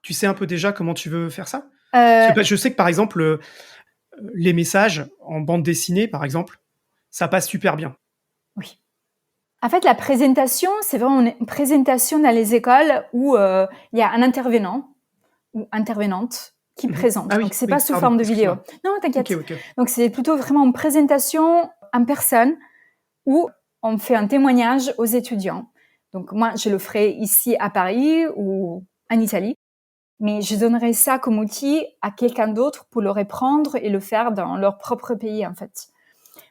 tu sais un peu déjà comment tu veux faire ça? Parce que je sais que par exemple, les messages en bande dessinée, par exemple, ça passe super bien. Oui. En fait, la présentation, c'est vraiment une présentation dans les écoles où il y a un intervenant ou intervenante qui présente. Ah oui, donc, c'est oui, pas sous pardon, forme de vidéo. excuse-moi. Non, t'inquiète. Ok. Donc, c'est plutôt vraiment une présentation en personne où on fait un témoignage aux étudiants. Donc, moi, je le ferai ici à Paris ou en Italie. Mais je donnerai ça comme outil à quelqu'un d'autre pour le reprendre et le faire dans leur propre pays, en fait.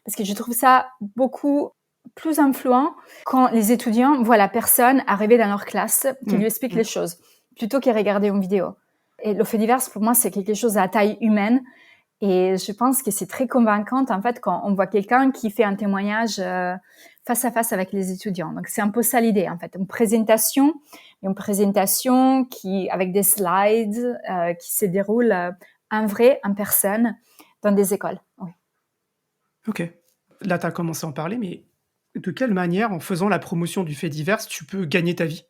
Parce que je trouve ça beaucoup plus influent quand les étudiants voient la personne arriver dans leur classe qui lui explique les choses, plutôt que regarder une vidéo. Et le fait divers, pour moi, c'est quelque chose à taille humaine. Et je pense que c'est très convaincant, en fait, quand on voit quelqu'un qui fait un témoignage face à face avec les étudiants. Donc, c'est un peu ça l'idée, en fait. Une présentation qui, avec des slides qui se déroulent en vrai, en personne, dans des écoles. Oui. OK. Là, tu as commencé à en parler, mais de quelle manière, en faisant la promotion du fait divers, tu peux gagner ta vie?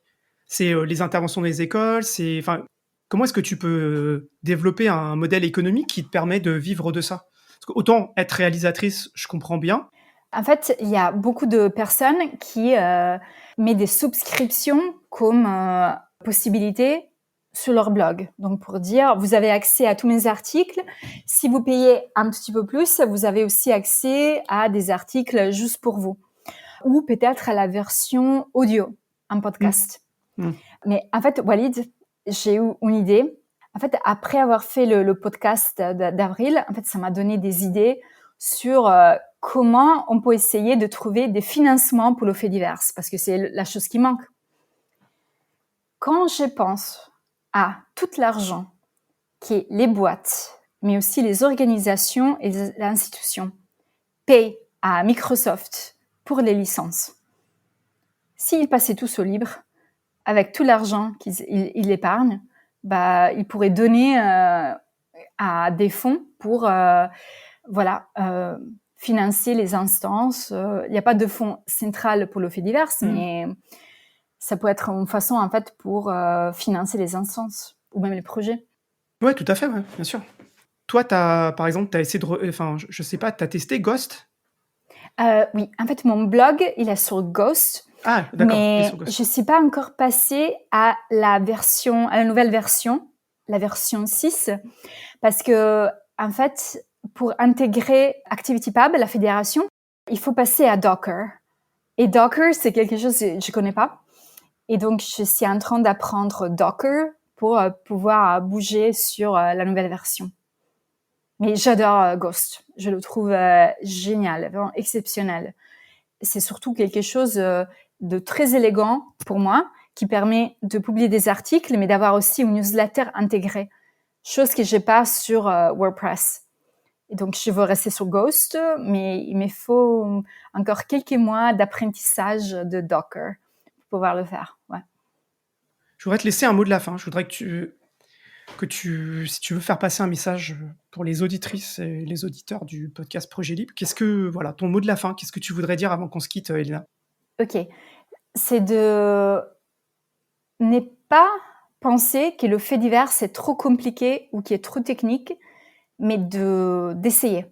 C'est, les interventions des écoles, c'est enfin, comment est-ce que tu peux, développer un modèle économique qui te permet de vivre de ça? Parce qu'autant être réalisatrice, je comprends bien. En fait, il y a beaucoup de personnes qui mettent des subscriptions comme possibilité sur leur blog. Donc, pour dire, vous avez accès à tous mes articles. Si vous payez un petit peu plus, vous avez aussi accès à des articles juste pour vous. Ou peut-être à la version audio, un Mmh. podcast. Mmh. Mais en fait, Walid, j'ai eu une idée. En fait, après avoir fait le podcast d'avril, en fait, ça m'a donné des idées sur comment on peut essayer de trouver des financements pour le fait divers, parce que c'est la chose qui manque. Quand je pense à tout l'argent que les boîtes, mais aussi les organisations et les institutions payent à Microsoft pour les licences, s'ils passaient tous au libre, avec tout l'argent qu'ils épargnent, bah, ils pourraient donner à des fonds pour financer les instances. Il n'y a pas de fonds central pour le fait divers, Mmh. mais ça peut être une façon en fait pour financer les instances ou même les projets. Ouais, tout à fait, ouais, bien sûr. Toi, par exemple, tu as essayé de enfin, je sais pas, tu as testé Ghost? Oui, en fait, mon blog, il est sur Ghost, Ah, d'accord, tu es sur mais je Ghost. ne suis pas encore passée à la nouvelle version, la version 6, parce que, en fait, pour intégrer ActivityPub, la fédération, il faut passer à Docker. Et Docker, c'est quelque chose que je ne connais pas. Et donc, je suis en train d'apprendre Docker pour pouvoir bouger sur la nouvelle version. Mais j'adore Ghost. Je le trouve génial, vraiment exceptionnel. C'est surtout quelque chose de très élégant pour moi, qui permet de publier des articles, mais d'avoir aussi une newsletter intégrée, chose que j'ai pas sur WordPress. Et donc, je veux rester sur Ghost, mais il me faut encore quelques mois d'apprentissage de Docker pour pouvoir le faire. Ouais. Je voudrais te laisser un mot de la fin. Je voudrais si tu veux faire passer un message, pour les auditrices et les auditeurs du podcast Projet Libre, voilà, ton mot de la fin, qu'est-ce que tu voudrais dire avant qu'on se quitte, Elena? Ok. C'est de ne pas penser que le fait divers c'est trop compliqué ou qui est trop technique, mais d'essayer,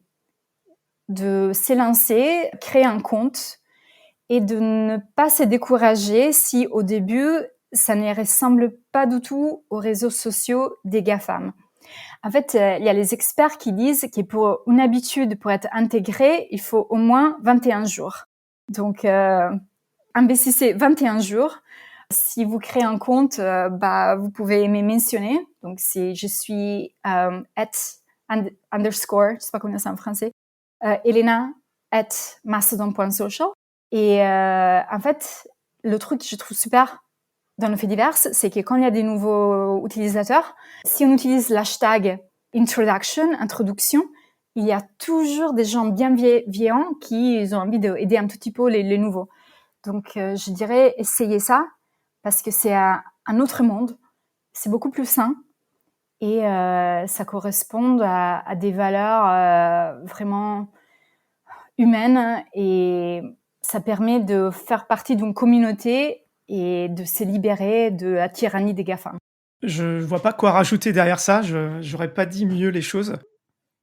de s'élancer, créer un compte et de ne pas se décourager si au début ça ne ressemble pas du tout aux réseaux sociaux des GAFAM. En fait, il y a les experts qui disent que pour une habitude, pour être intégrée, il faut au moins 21 jours. Donc, investissez 21 jours. Si vous créez un compte, vous pouvez me mentionner. Donc, je suis @_, je sais pas comment c'est en français, Elena @mastodon.social. Et en fait, le truc que je trouve super dans le fait divers, c'est que quand il y a des nouveaux utilisateurs, si on utilise l'hashtag introduction, il y a toujours des gens bienveillants qui ont envie d'aider un tout petit peu les nouveaux. Donc, je dirais, essayez ça, parce que c'est un autre monde, c'est beaucoup plus sain, et ça correspond à des valeurs vraiment humaines, et ça permet de faire partie d'une communauté et de se libérer de la tyrannie des GAFAM. Je vois pas quoi rajouter derrière ça, j'aurais pas dit mieux les choses.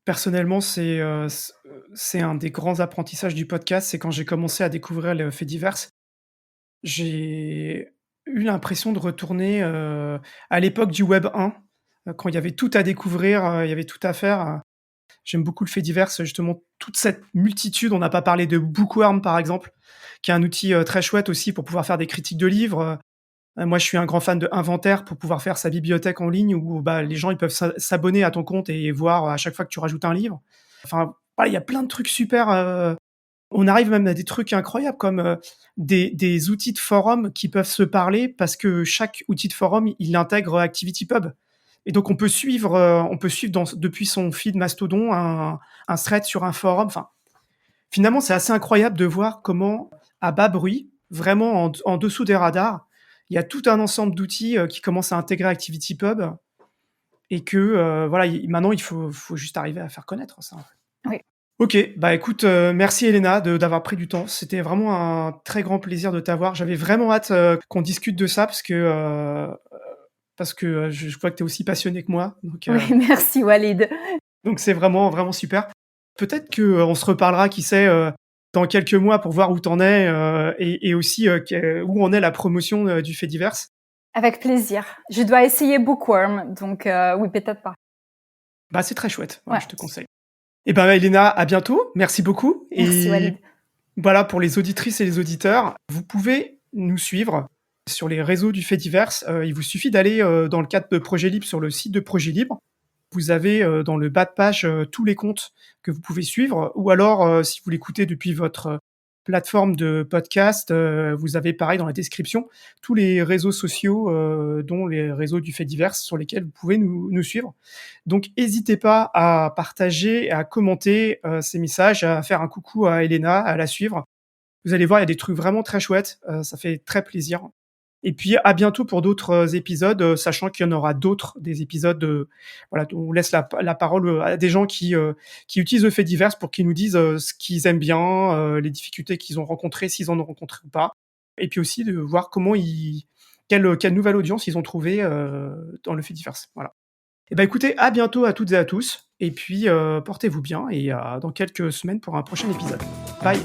Personnellement, c'est un des grands apprentissages du podcast, c'est quand j'ai commencé à découvrir les faits divers, j'ai eu l'impression de retourner, à l'époque du web 1, quand il y avait tout à découvrir, il y avait tout à faire. J'aime beaucoup le fait divers, justement, toute cette multitude. On n'a pas parlé de Bookworm, par exemple, qui est un outil, très chouette aussi pour pouvoir faire des critiques de livres. Moi, je suis un grand fan de Inventaire pour pouvoir faire sa bibliothèque en ligne où, bah, les gens, ils peuvent s'abonner à ton compte et voir à chaque fois que tu rajoutes un livre. Enfin, voilà, il y a plein de trucs super, on arrive même à des trucs incroyables comme, des outils de forum qui peuvent se parler parce que chaque outil de forum, il intègre ActivityPub. Et donc on peut suivre depuis son feed Mastodon un thread sur un forum. Enfin, finalement, c'est assez incroyable de voir comment, à bas bruit, vraiment en dessous des radars, il y a tout un ensemble d'outils qui commencent à intégrer ActivityPub et que voilà, maintenant il faut juste arriver à faire connaître ça. Oui. Ok, bah écoute, merci Elena d'avoir pris du temps. C'était vraiment un très grand plaisir de t'avoir. J'avais vraiment hâte qu'on discute de ça parce que je vois que tu es aussi passionné que moi. Oui, merci Walid. Donc c'est vraiment, vraiment super. Peut-être qu'on se reparlera, qui sait, dans quelques mois pour voir où t'en es et aussi où en est la promotion du fait divers. Avec plaisir. Je dois essayer Bookworm, donc oui, peut-être pas. Bah c'est très chouette, Ouais. je te conseille. Et ben Elena, à bientôt. Merci beaucoup. Merci Walid. Voilà, pour les auditrices et les auditeurs, vous pouvez nous suivre sur les réseaux du fait divers. Il vous suffit d'aller dans le cadre de Projet Libre sur le site de Projet Libre. Vous avez dans le bas de page tous les comptes que vous pouvez suivre, ou alors si vous l'écoutez depuis votre plateforme de podcast, vous avez pareil dans la description tous les réseaux sociaux, dont les réseaux du fait divers sur lesquels vous pouvez nous suivre. Donc n'hésitez pas à partager, à commenter ces messages, à faire un coucou à Elena, à la suivre. Vous allez voir, il y a des trucs vraiment très chouettes, ça fait très plaisir. Et puis à bientôt pour d'autres épisodes, sachant qu'il y en aura d'autres, des épisodes voilà, où on laisse la parole à des gens qui utilisent le fait divers pour qu'ils nous disent ce qu'ils aiment bien, les difficultés qu'ils ont rencontrées, s'ils en ont rencontré ou pas. Et puis aussi de voir quelle nouvelle audience ils ont trouvé dans le fait divers. Voilà. Et ben écoutez, à bientôt à toutes et à tous. Et puis portez-vous bien et dans quelques semaines pour un prochain épisode. Bye.